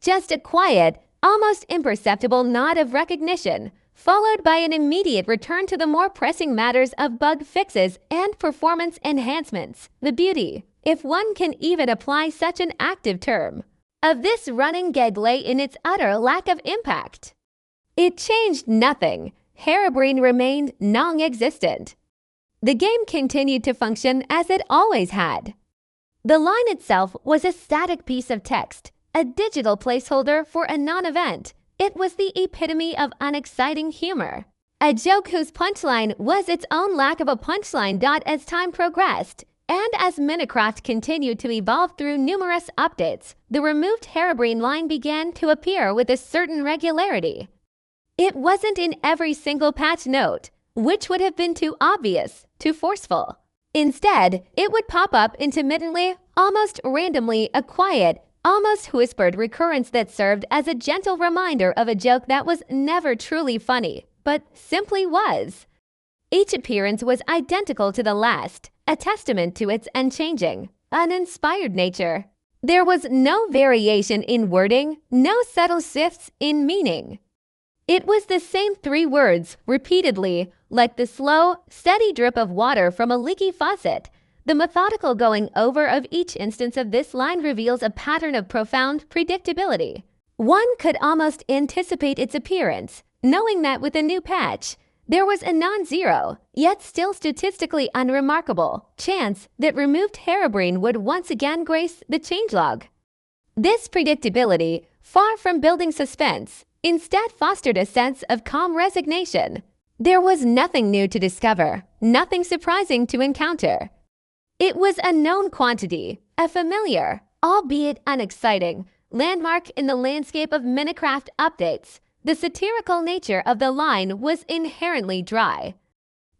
Speaker 1: Just a quiet, almost imperceptible nod of recognition, followed by an immediate return to the more pressing matters of bug fixes and performance enhancements. The beauty, if one can even apply such an active term, of this running gag lay in its utter lack of impact. It changed nothing. Herobrine remained non-existent. The game continued to function as it always had. The line itself was a static piece of text, a digital placeholder for a non-event. It was the epitome of unexciting humor. A joke whose punchline was its own lack of a punchline. As time progressed, and as Minecraft continued to evolve through numerous updates, the removed Herobrine line began to appear with a certain regularity. It wasn't in every single patch note, which would have been too obvious, too forceful. Instead, it would pop up intermittently, almost randomly, a quiet, almost whispered recurrence that served as a gentle reminder of a joke that was never truly funny, but simply was. Each appearance was identical to the last, a testament to its unchanging, uninspired nature. There was no variation in wording, no subtle shifts in meaning. It was the same three words, repeatedly, like the slow, steady drip of water from a leaky faucet. The methodical going over of each instance of this line reveals a pattern of profound predictability. One could almost anticipate its appearance, knowing that with a new patch, there was a non-zero, yet still statistically unremarkable, chance that removed Herobrine would once again grace the changelog. This predictability, far from building suspense, instead fostered a sense of calm resignation. There was nothing new to discover, nothing surprising to encounter. It was a known quantity, a familiar, albeit unexciting, landmark in the landscape of Minecraft updates. The satirical nature of the line was inherently dry.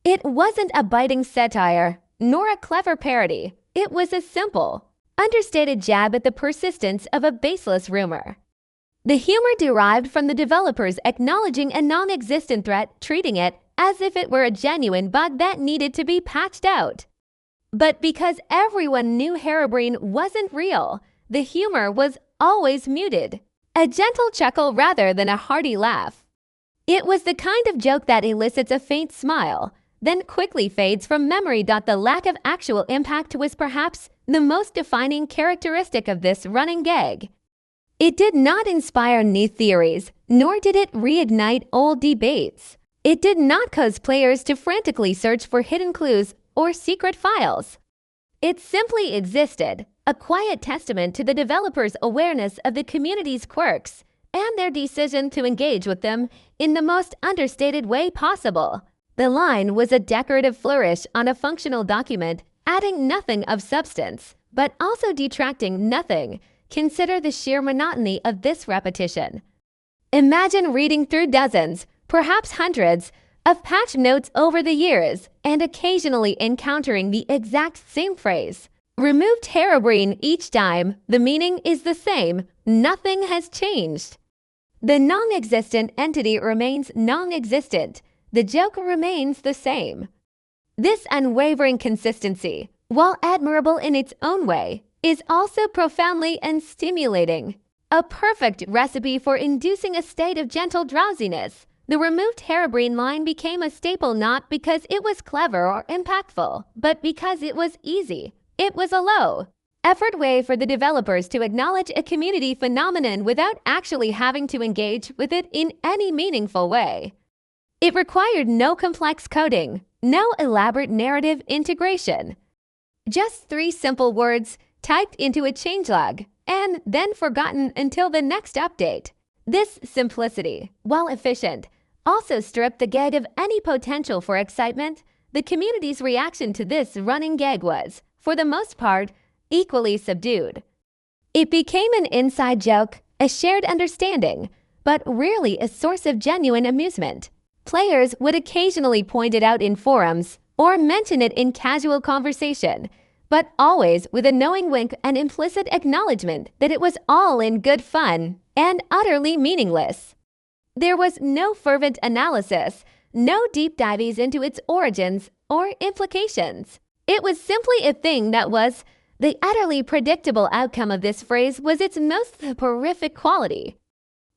Speaker 1: It wasn't a biting satire, nor a clever parody. It was a simple, understated jab at the persistence of a baseless rumor. The humor derived from the developers acknowledging a non-existent threat, treating it as if it were a genuine bug that needed to be patched out. But because everyone knew Herobrine wasn't real, the humor was always muted, a gentle chuckle rather than a hearty laugh. It was the kind of joke that elicits a faint smile, then quickly fades from memory. The lack of actual impact was perhaps the most defining characteristic of this running gag. It did not inspire new theories, nor did it reignite old debates. It did not cause players to frantically search for hidden clues or secret files. It simply existed, a quiet testament to the developers' awareness of the community's quirks and their decision to engage with them in the most understated way possible. The line was a decorative flourish on a functional document, adding nothing of substance, but also detracting nothing. Consider the sheer monotony of this repetition. Imagine reading through dozens, perhaps hundreds, of patch notes over the years and occasionally encountering the exact same phrase. Removed Herobrine each time, the meaning is the same, nothing has changed. The non-existent entity remains non-existent, the joke remains the same. This unwavering consistency, while admirable in its own way, is also profoundly and stimulating. a perfect recipe for inducing a state of gentle drowsiness. The removed Herobrine line became a staple not because it was clever or impactful, but because it was easy. It was a low-effort way for the developers to acknowledge a community phenomenon without actually having to engage with it in any meaningful way. It required no complex coding, no elaborate narrative integration. Just 3 simple words typed into a changelog and then forgotten until the next update. This simplicity, while efficient, also stripped the gag of any potential for excitement. The community's reaction to this running gag was, for the most part, equally subdued. It became an inside joke, a shared understanding, but rarely a source of genuine amusement. Players would occasionally point it out in forums or mention it in casual conversation, but always with a knowing wink and implicit acknowledgement that it was all in good fun and utterly meaningless. There was no fervent analysis, no deep dives into its origins or implications. It was simply a thing that was. The utterly predictable outcome of this phrase was its most horrific quality.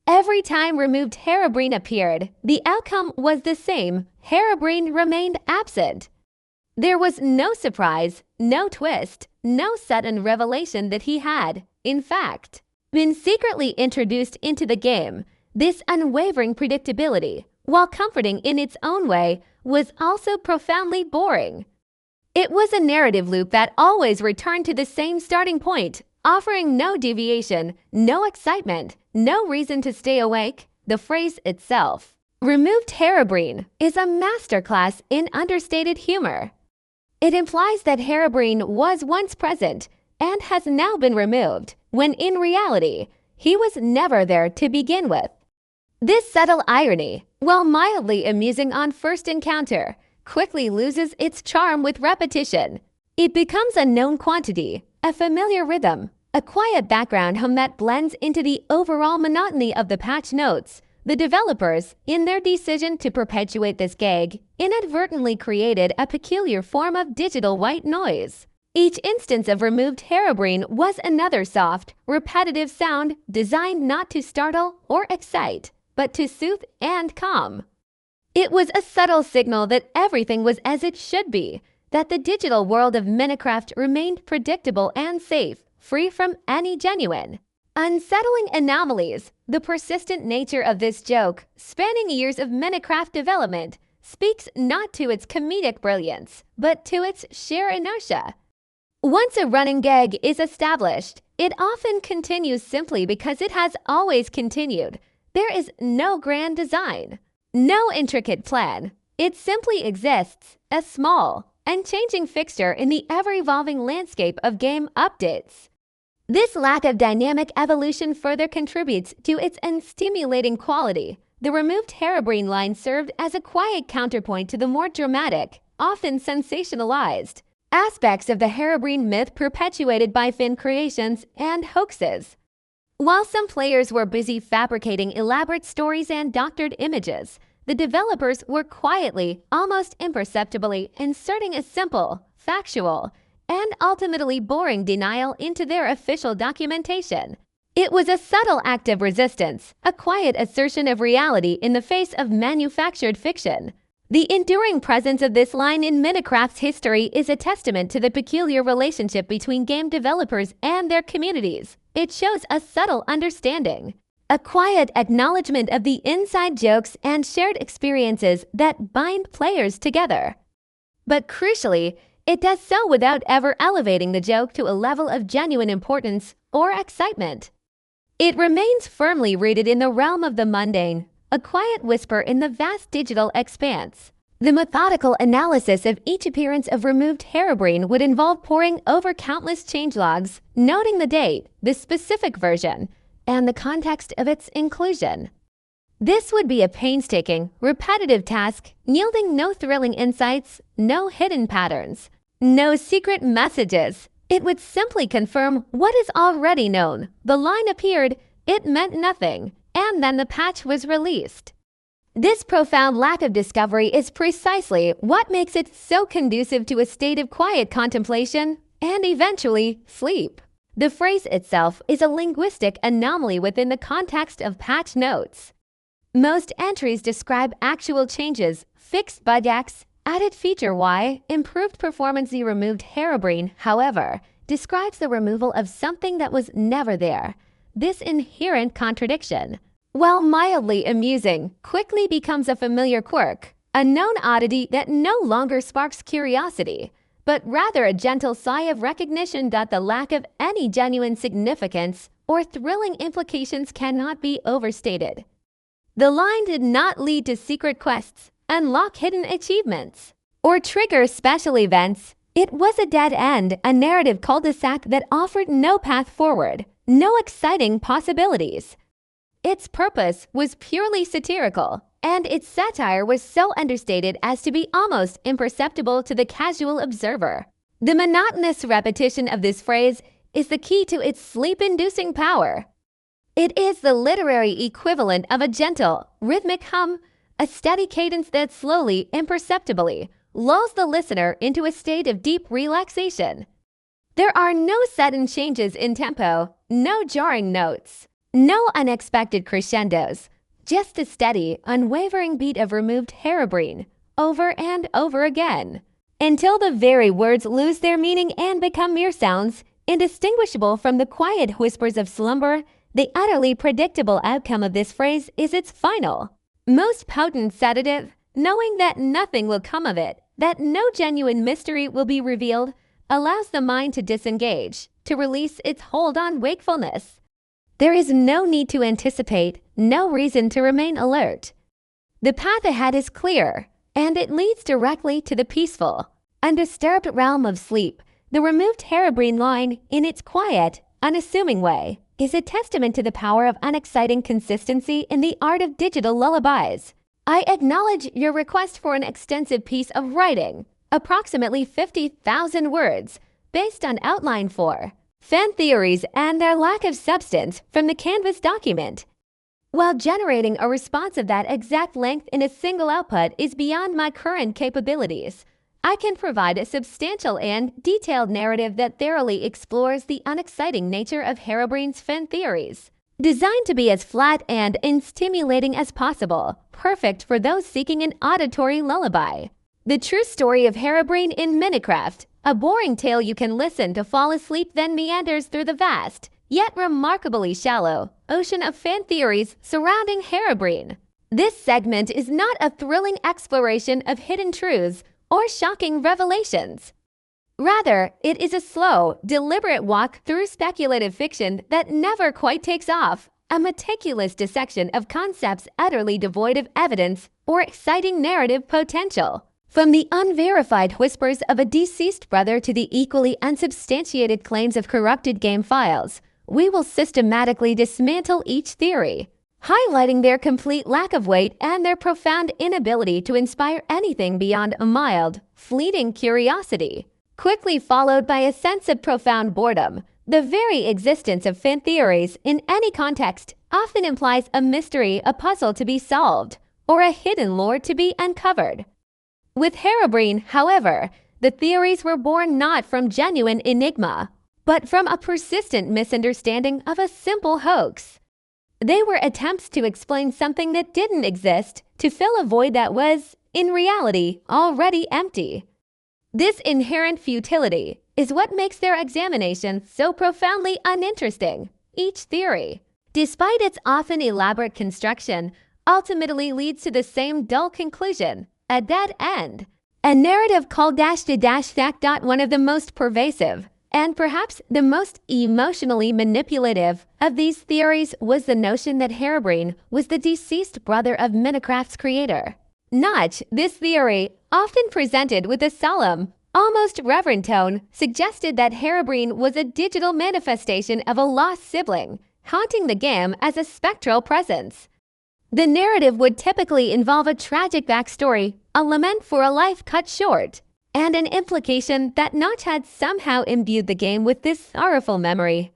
Speaker 1: Every time removed Herobrine appeared, the outcome was the same. Herobrine remained absent. There was no surprise, no twist, no sudden revelation that he had, in fact, been secretly introduced into the game. This unwavering predictability, while comforting in its own way, was also profoundly boring. It was a narrative loop that always returned to the same starting point, offering no deviation, no excitement, no reason to stay awake. The phrase itself, removed Herobrine, is a masterclass in understated humor. It implies that Herobrine was once present and has now been removed, when in reality, he was never there to begin with. This subtle irony, while mildly amusing on first encounter, quickly loses its charm with repetition. It becomes a known quantity, a familiar rhythm, a quiet background hum that blends into the overall monotony of the patch notes. The developers, in their decision to perpetuate this gag, inadvertently created a peculiar form of digital white noise. Each instance of removed Herobrine was another soft, repetitive sound designed not to startle or excite, but to soothe and calm. It was a subtle signal that everything was as it should be, that the digital world of Minecraft remained predictable and safe, free from any genuine, unsettling anomalies. The persistent nature of this joke, spanning years of Minecraft development, speaks not to its comedic brilliance, but to its sheer inertia. Once a running gag is established, it often continues simply because it has always continued. There is no grand design, no intricate plan. It simply exists, a small, unchanging fixture in the ever-evolving landscape of game updates. This lack of dynamic evolution further contributes to its unstimulating quality. The removed Herobrine line served as a quiet counterpoint to the more dramatic, often sensationalized, aspects of the Herobrine myth perpetuated by fan creations and hoaxes. While some players were busy fabricating elaborate stories and doctored images, the developers were quietly, almost imperceptibly, inserting a simple, factual, and ultimately boring denial into their official documentation. It was a subtle act of resistance, a quiet assertion of reality in the face of manufactured fiction. The enduring presence of this line in Minecraft's history is a testament to the peculiar relationship between game developers and their communities. It shows a subtle understanding, a quiet acknowledgement of the inside jokes and shared experiences that bind players together. But crucially, it does so without ever elevating the joke to a level of genuine importance or excitement. It remains firmly rooted in the realm of the mundane, a quiet whisper in the vast digital expanse. The methodical analysis of each appearance of removed Herobrine would involve poring over countless changelogs, noting the date, the specific version, and the context of its inclusion. This would be a painstaking, repetitive task, yielding no thrilling insights, no hidden patterns, no secret messages. It would simply confirm what is already known. The line appeared, it meant nothing, and then the patch was released. This profound lack of discovery is precisely what makes it so conducive to a state of quiet contemplation and eventually sleep. The phrase itself is a linguistic anomaly within the context of patch notes. Most entries describe actual changes, fixed bug X, added feature Y, improved performance Z. Removed Herobrine, however, describes the removal of something that was never there. This inherent contradiction, while mildly amusing, quickly becomes a familiar quirk, a known oddity that no longer sparks curiosity, but rather a gentle sigh of recognition that the lack of any genuine significance or thrilling implications cannot be overstated. The line did not lead to secret quests, unlock hidden achievements, or trigger special events. It was a dead end, a narrative cul-de-sac that offered no path forward, no exciting possibilities. Its purpose was purely satirical, and its satire was so understated as to be almost imperceptible to the casual observer. The monotonous repetition of this phrase is the key to its sleep-inducing power. It is the literary equivalent of a gentle, rhythmic hum, a steady cadence that slowly, imperceptibly, lulls the listener into a state of deep relaxation. There are no sudden changes in tempo, no jarring notes, no unexpected crescendos, just a steady, unwavering beat of removed Herobrine, over and over again, until the very words lose their meaning and become mere sounds, indistinguishable from the quiet whispers of slumber. The utterly predictable outcome of this phrase is its final, most potent sedative, knowing that nothing will come of it, that no genuine mystery will be revealed, allows the mind to disengage, to release its hold on wakefulness. There is no need to anticipate, no reason to remain alert. The path ahead is clear, and it leads directly to the peaceful, undisturbed realm of sleep. The removed Herobrine line, in its quiet, unassuming way, is a testament to the power of unexciting consistency in the art of digital lullabies. I acknowledge your request for an extensive piece of writing, approximately 50,000 words, based on outline 4. Fan theories and their lack of substance from the Canvas document. While generating a response of that exact length in a single output is beyond my current capabilities, I can provide a substantial and detailed narrative that thoroughly explores the unexciting nature of Herobrine's fan theories. Designed to be as flat and unstimulating as possible, perfect for those seeking an auditory lullaby. The true story of Herobrine in Minecraft, a boring tale you can listen to fall asleep, then meanders through the vast, yet remarkably shallow, ocean of fan theories surrounding Herobrine. This segment is not a thrilling exploration of hidden truths or shocking revelations. Rather, it is a slow, deliberate walk through speculative fiction that never quite takes off, a meticulous dissection of concepts utterly devoid of evidence or exciting narrative potential. From the unverified whispers of a deceased brother to the equally unsubstantiated claims of corrupted game files, we will systematically dismantle each theory, highlighting their complete lack of weight and their profound inability to inspire anything beyond a mild, fleeting curiosity, quickly followed by a sense of profound boredom. The very existence of fan theories in any context often implies a mystery, a puzzle to be solved, or a hidden lore to be uncovered. With Herobrine, however, the theories were born not from genuine enigma, but from a persistent misunderstanding of a simple hoax. They were attempts to explain something that didn't exist, to fill a void that was, in reality, already empty. This inherent futility is what makes their examination so profoundly uninteresting. Each theory, despite its often elaborate construction, ultimately leads to the same dull conclusion, a dead end. A narrative called --fact. One of the most pervasive, and perhaps the most emotionally manipulative of these theories was the notion that Herobrine was the deceased brother of Minecraft's creator. Notch, this theory, often presented with a solemn, almost reverent tone, suggested that Herobrine was a digital manifestation of a lost sibling, haunting the game as a spectral presence. The narrative would typically involve a tragic backstory, a lament for a life cut short, and an implication that Notch had somehow imbued the game with this sorrowful memory.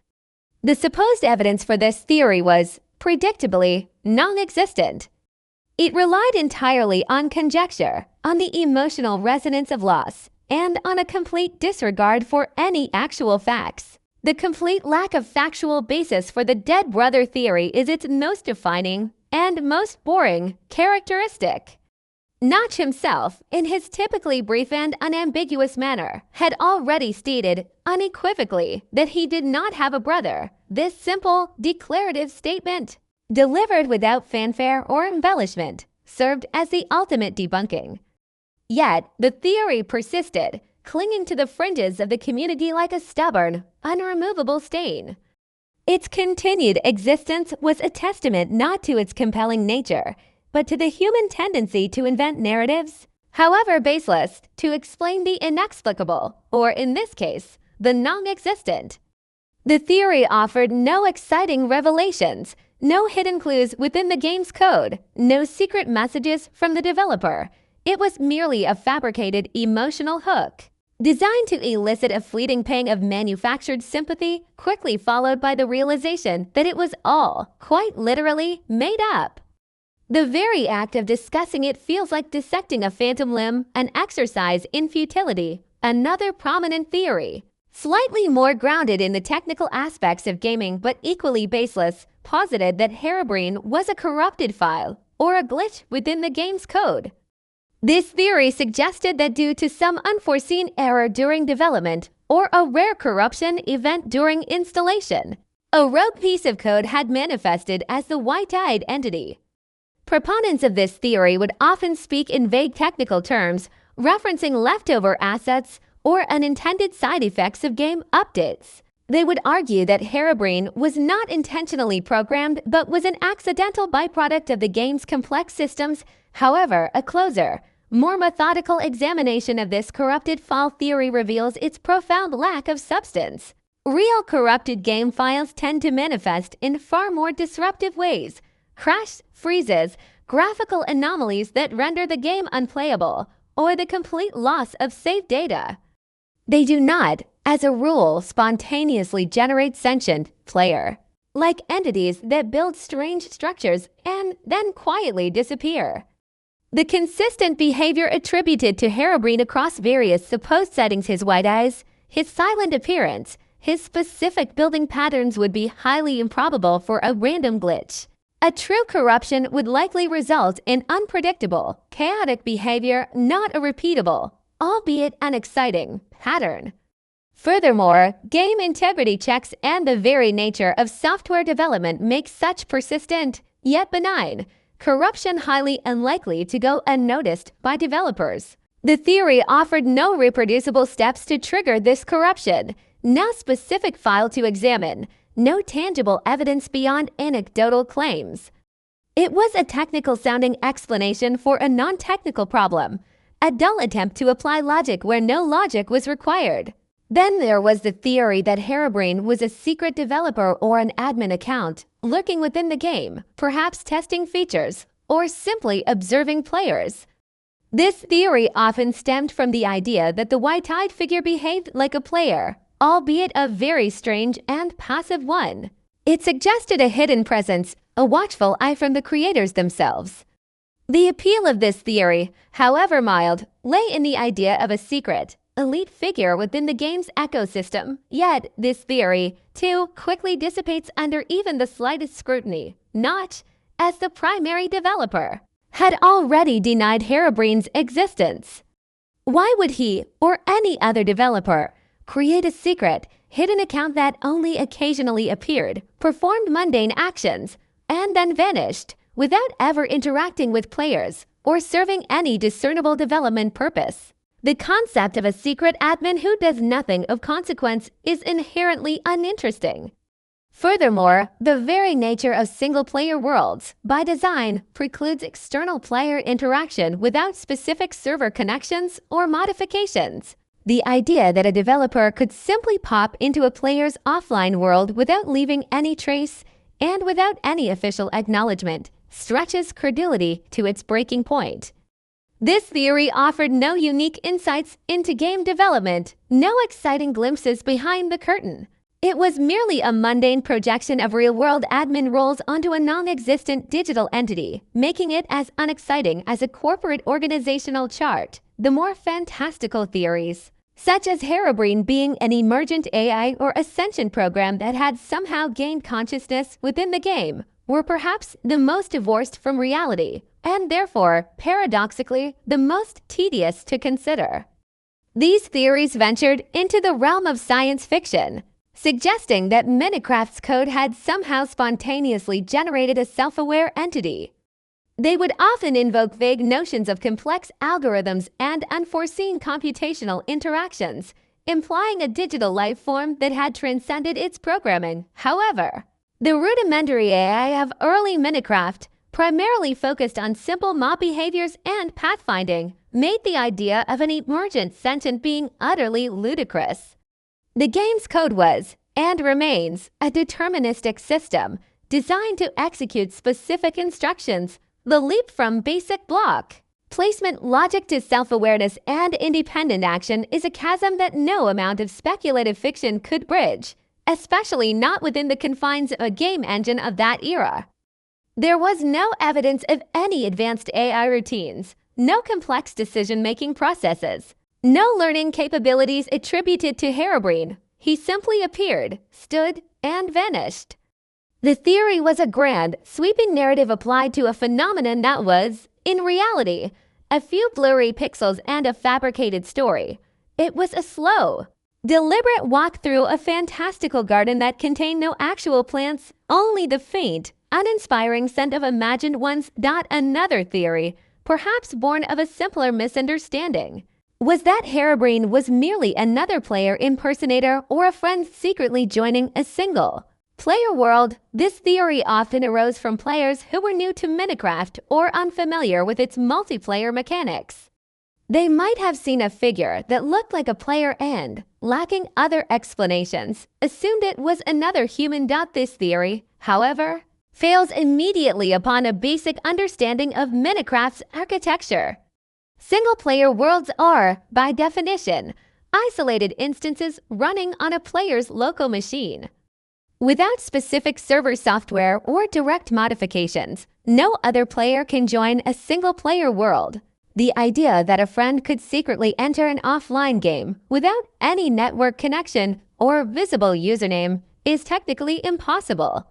Speaker 1: The supposed evidence for this theory was, predictably, non-existent. It relied entirely on conjecture, on the emotional resonance of loss, and on a complete disregard for any actual facts. The complete lack of factual basis for the dead brother theory is its most defining and most boring characteristic. Notch himself, in his typically brief and unambiguous manner, had already stated unequivocally that he did not have a brother. This simple, declarative statement, delivered without fanfare or embellishment, served as the ultimate debunking. Yet, the theory persisted, clinging to the fringes of the community like a stubborn, unremovable stain. Its continued existence was a testament not to its compelling nature, but to the human tendency to invent narratives, however baseless, to explain the inexplicable, or in this case, the non-existent. The theory offered no exciting revelations, no hidden clues within the game's code, no secret messages from the developer. It was merely a fabricated emotional hook, designed to elicit a fleeting pang of manufactured sympathy, quickly followed by the realization that it was all, quite literally, made up. The very act of discussing it feels like dissecting a phantom limb, an exercise in futility. Another prominent theory, slightly more grounded in the technical aspects of gaming but equally baseless, posited that Herobrine was a corrupted file or a glitch within the game's code. This theory suggested that due to some unforeseen error during development or a rare corruption event during installation, a rogue piece of code had manifested as the white-eyed entity. Proponents of this theory would often speak in vague technical terms, referencing leftover assets or unintended side effects of game updates. They would argue that Herobrine was not intentionally programmed but was an accidental byproduct of the game's complex systems. However, a closer, more methodical examination of this corrupted file theory reveals its profound lack of substance. Real corrupted game files tend to manifest in far more disruptive ways: crash, freezes, graphical anomalies that render the game unplayable, or the complete loss of saved data. They do not, as a rule, spontaneously generate sentient player-like entities that build strange structures and then quietly disappear. The consistent behavior attributed to Herobrine across various supposed settings, his white eyes, his silent appearance, his specific building patterns, would be highly improbable for a random glitch. A true corruption would likely result in unpredictable, chaotic behavior, not a repeatable, albeit unexciting, pattern. Furthermore, game integrity checks and the very nature of software development make such persistent, yet benign, corruption highly unlikely to go unnoticed by developers. The theory offered no reproducible steps to trigger this corruption, no specific file to examine, no tangible evidence beyond anecdotal claims. It was a technical-sounding explanation for a non-technical problem, a dull attempt to apply logic where no logic was required. Then there was the theory that Herobrine was a secret developer or an admin account, lurking within the game, perhaps testing features, or simply observing players. This theory often stemmed from the idea that the white-eyed figure behaved like a player, albeit a very strange and passive one. It suggested a hidden presence, a watchful eye from the creators themselves. The appeal of this theory, however mild, lay in the idea of a secret, elite figure within the game's ecosystem. Yet, this theory, too, quickly dissipates under even the slightest scrutiny. Notch, as the primary developer, had already denied Herobrine's existence. Why would he, or any other developer, create a secret, hidden account that only occasionally appeared, performed mundane actions, and then vanished, without ever interacting with players or serving any discernible development purpose? The concept of a secret admin who does nothing of consequence is inherently uninteresting. Furthermore, the very nature of single-player worlds, by design, precludes external player interaction without specific server connections or modifications. The idea that a developer could simply pop into a player's offline world without leaving any trace and without any official acknowledgement stretches credulity to its breaking point. This theory offered no unique insights into game development, no exciting glimpses behind the curtain. It was merely a mundane projection of real-world admin roles onto a non-existent digital entity, making it as unexciting as a corporate organizational chart. The more fantastical theories, such as Herobrine being an emergent AI or ascension program that had somehow gained consciousness within the game, were perhaps the most divorced from reality, and therefore, paradoxically, the most tedious to consider. These theories ventured into the realm of science fiction, suggesting that Minecraft's code had somehow spontaneously generated a self-aware entity. They would often invoke vague notions of complex algorithms and unforeseen computational interactions, implying a digital life form that had transcended its programming. However, the rudimentary AI of early Minecraft, primarily focused on simple mob behaviors and pathfinding, made the idea of an emergent sentient being utterly ludicrous. The game's code was, and remains, a deterministic system designed to execute specific instructions. The leap from basic block placement logic to self-awareness and independent action is a chasm that no amount of speculative fiction could bridge, especially not within the confines of a game engine of that era. There was no evidence of any advanced AI routines, no complex decision-making processes, no learning capabilities attributed to Herobrine. He simply appeared, stood, and vanished. The theory was a grand, sweeping narrative applied to a phenomenon that was, in reality, a few blurry pixels and a fabricated story. It was a slow, deliberate walk through a fantastical garden that contained no actual plants, only the faint, uninspiring scent of imagined ones. Another theory, perhaps born of a simpler misunderstanding, was that Herobrine was merely another player impersonator or a friend secretly joining a single player world. This theory often arose from players who were new to Minecraft or unfamiliar with its multiplayer mechanics. They might have seen a figure that looked like a player and, lacking other explanations, assumed it was another human. This theory, however, fails immediately upon a basic understanding of Minecraft's architecture. Single-player worlds are, by definition, isolated instances running on a player's local machine. Without specific server software or direct modifications, no other player can join a single-player world. The idea that a friend could secretly enter an offline game without any network connection or visible username is technically impossible.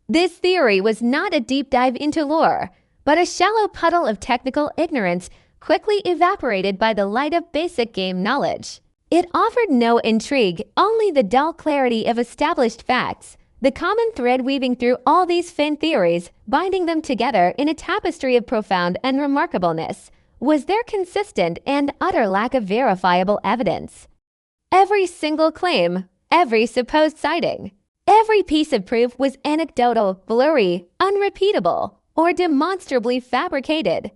Speaker 1: This theory was not a deep dive into lore, but a shallow puddle of technical ignorance quickly evaporated by the light of basic game knowledge. It offered no intrigue, only the dull clarity of established facts. The common thread weaving through all these fan theories, binding them together in a tapestry of profound and remarkableness, was their consistent and utter lack of verifiable evidence. Every single claim, every supposed sighting, every piece of proof was anecdotal, blurry, unrepeatable, or demonstrably fabricated.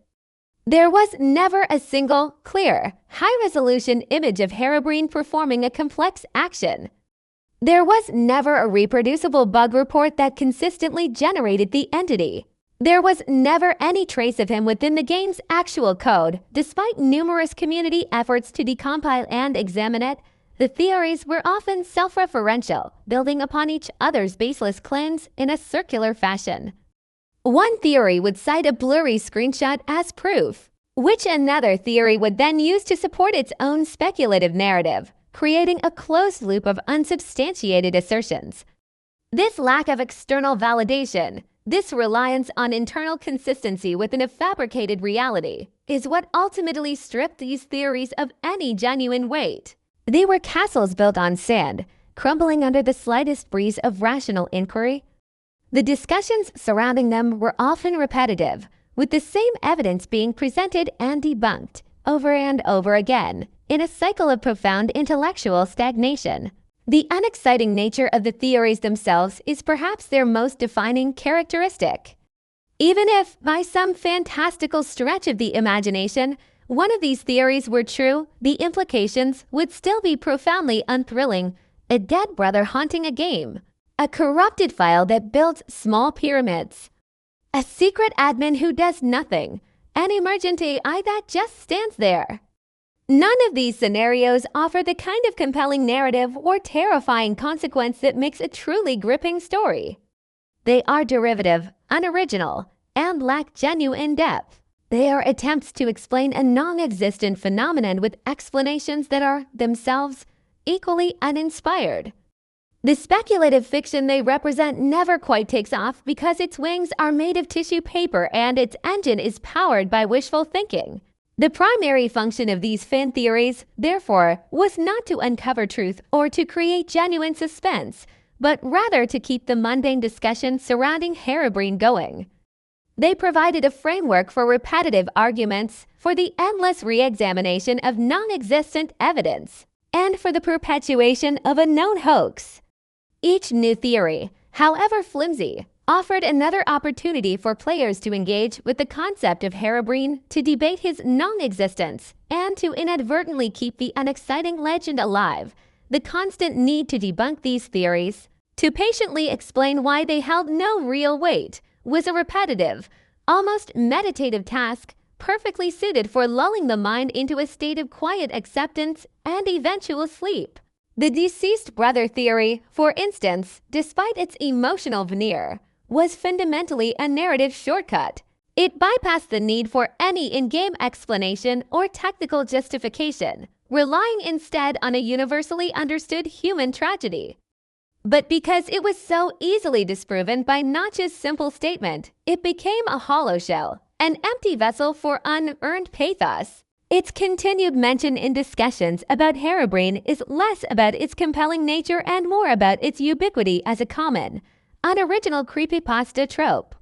Speaker 1: There was never a single, clear, high-resolution image of Herobrine performing a complex action. There was never a reproducible bug report that consistently generated the entity. There was never any trace of him within the game's actual code. Despite numerous community efforts to decompile and examine it, the theories were often self-referential, building upon each other's baseless claims in a circular fashion. One theory would cite a blurry screenshot as proof, which another theory would then use to support its own speculative narrative, creating a closed loop of unsubstantiated assertions. This lack of external validation, this reliance on internal consistency within a fabricated reality, is what ultimately stripped these theories of any genuine weight. They were castles built on sand, crumbling under the slightest breeze of rational inquiry. The discussions surrounding them were often repetitive, with the same evidence being presented and debunked over and over again in a cycle of profound intellectual stagnation. The unexciting nature of the theories themselves is perhaps their most defining characteristic. Even if, by some fantastical stretch of the imagination, one of these theories were true, the implications would still be profoundly unthrilling. A dead brother haunting a game, a corrupted file that builds small pyramids, a secret admin who does nothing, an emergent AI that just stands there. None of these scenarios offer the kind of compelling narrative or terrifying consequence that makes a truly gripping story. They are derivative, unoriginal, and lack genuine depth. They are attempts to explain a non-existent phenomenon with explanations that are, themselves, equally uninspired. The speculative fiction they represent never quite takes off because its wings are made of tissue paper and its engine is powered by wishful thinking. The primary function of these fan theories, therefore, was not to uncover truth or to create genuine suspense, but rather to keep the mundane discussion surrounding Herobrine going. They provided a framework for repetitive arguments, for the endless re-examination of non-existent evidence, and for the perpetuation of a known hoax. Each new theory, however flimsy, offered another opportunity for players to engage with the concept of Herobrine, to debate his non-existence, and to inadvertently keep the unexciting legend alive. The constant need to debunk these theories, to patiently explain why they held no real weight, was a repetitive, almost meditative task, perfectly suited for lulling the mind into a state of quiet acceptance and eventual sleep. The deceased brother theory, for instance, despite its emotional veneer, was fundamentally a narrative shortcut. It bypassed the need for any in-game explanation or technical justification, relying instead on a universally understood human tragedy. But because it was so easily disproven by Notch's simple statement, it became a hollow shell, an empty vessel for unearned pathos. Its continued mention in discussions about Herobrine is less about its compelling nature and more about its ubiquity as a common, unoriginal creepypasta trope.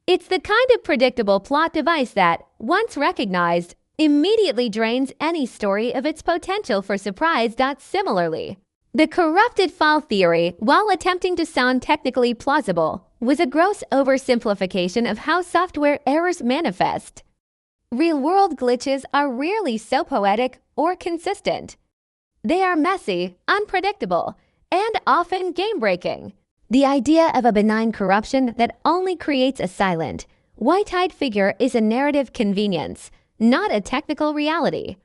Speaker 1: It's the kind of predictable plot device that, once recognized, immediately drains any story of its potential for surprise. Similarly, the corrupted file theory, while attempting to sound technically plausible, was a gross oversimplification of how software errors manifest. Real-world glitches are rarely so poetic or consistent. They are messy, unpredictable, and often game-breaking. The idea of a benign corruption that only creates a silent, white-eyed figure is a narrative convenience, not a technical reality.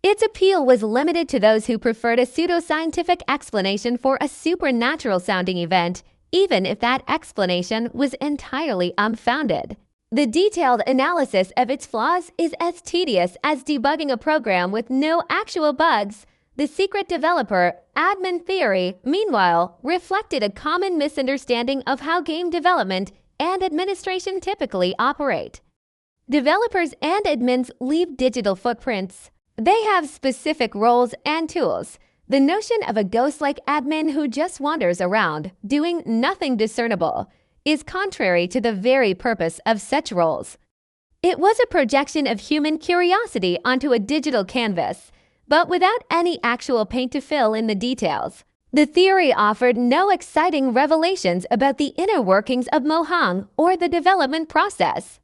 Speaker 1: Its appeal was limited to those who preferred a pseudoscientific explanation for a supernatural-sounding event, even if that explanation was entirely unfounded. The detailed analysis of its flaws is as tedious as debugging a program with no actual bugs. The secret developer admin theory, meanwhile, reflected a common misunderstanding of how game development and administration typically operate. Developers and admins leave digital footprints. They have specific roles and tools. The notion of a ghost-like admin who just wanders around, doing nothing discernible, is contrary to the very purpose of such roles. It was a projection of human curiosity onto a digital canvas, but without any actual paint to fill in the details. The theory offered no exciting revelations about the inner workings of Mohang or the development process.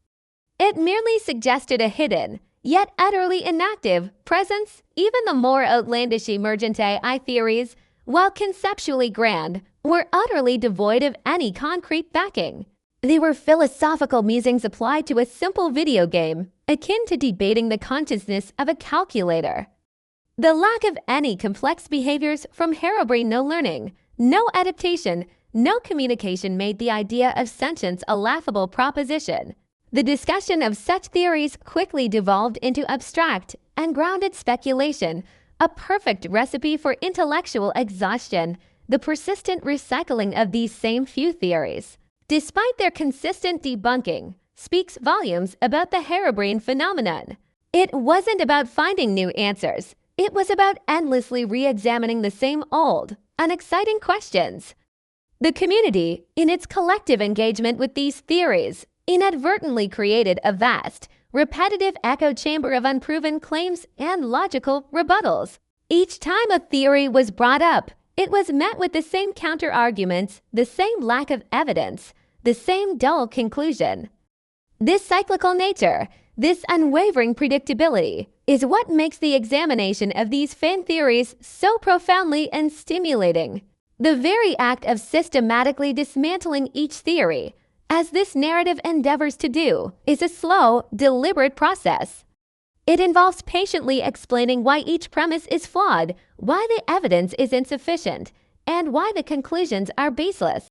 Speaker 1: It merely suggested a hidden, yet utterly inactive, presence. Even the more outlandish emergent AI theories, while conceptually grand, were utterly devoid of any concrete backing. They were philosophical musings applied to a simple video game, akin to debating the consciousness of a calculator. The lack of any complex behaviors from Herobrine, no learning, no adaptation, no communication made the idea of sentience a laughable proposition. The discussion of such theories quickly devolved into abstract and grounded speculation, a perfect recipe for intellectual exhaustion. The persistent recycling of these same few theories, despite their consistent debunking, speaks volumes about the Herobrine phenomenon. It wasn't about finding new answers. It was about endlessly re-examining the same old, unexciting questions. The community, in its collective engagement with these theories, inadvertently created a vast, repetitive echo chamber of unproven claims and logical rebuttals. Each time a theory was brought up, it was met with the same counter-arguments, the same lack of evidence, the same dull conclusion. This cyclical nature, this unwavering predictability, is what makes the examination of these fan theories so profoundly and stimulating. The very act of systematically dismantling each theory, as this narrative endeavors to do, is a slow, deliberate process. It involves patiently explaining why each premise is flawed, why the evidence is insufficient, and why the conclusions are baseless.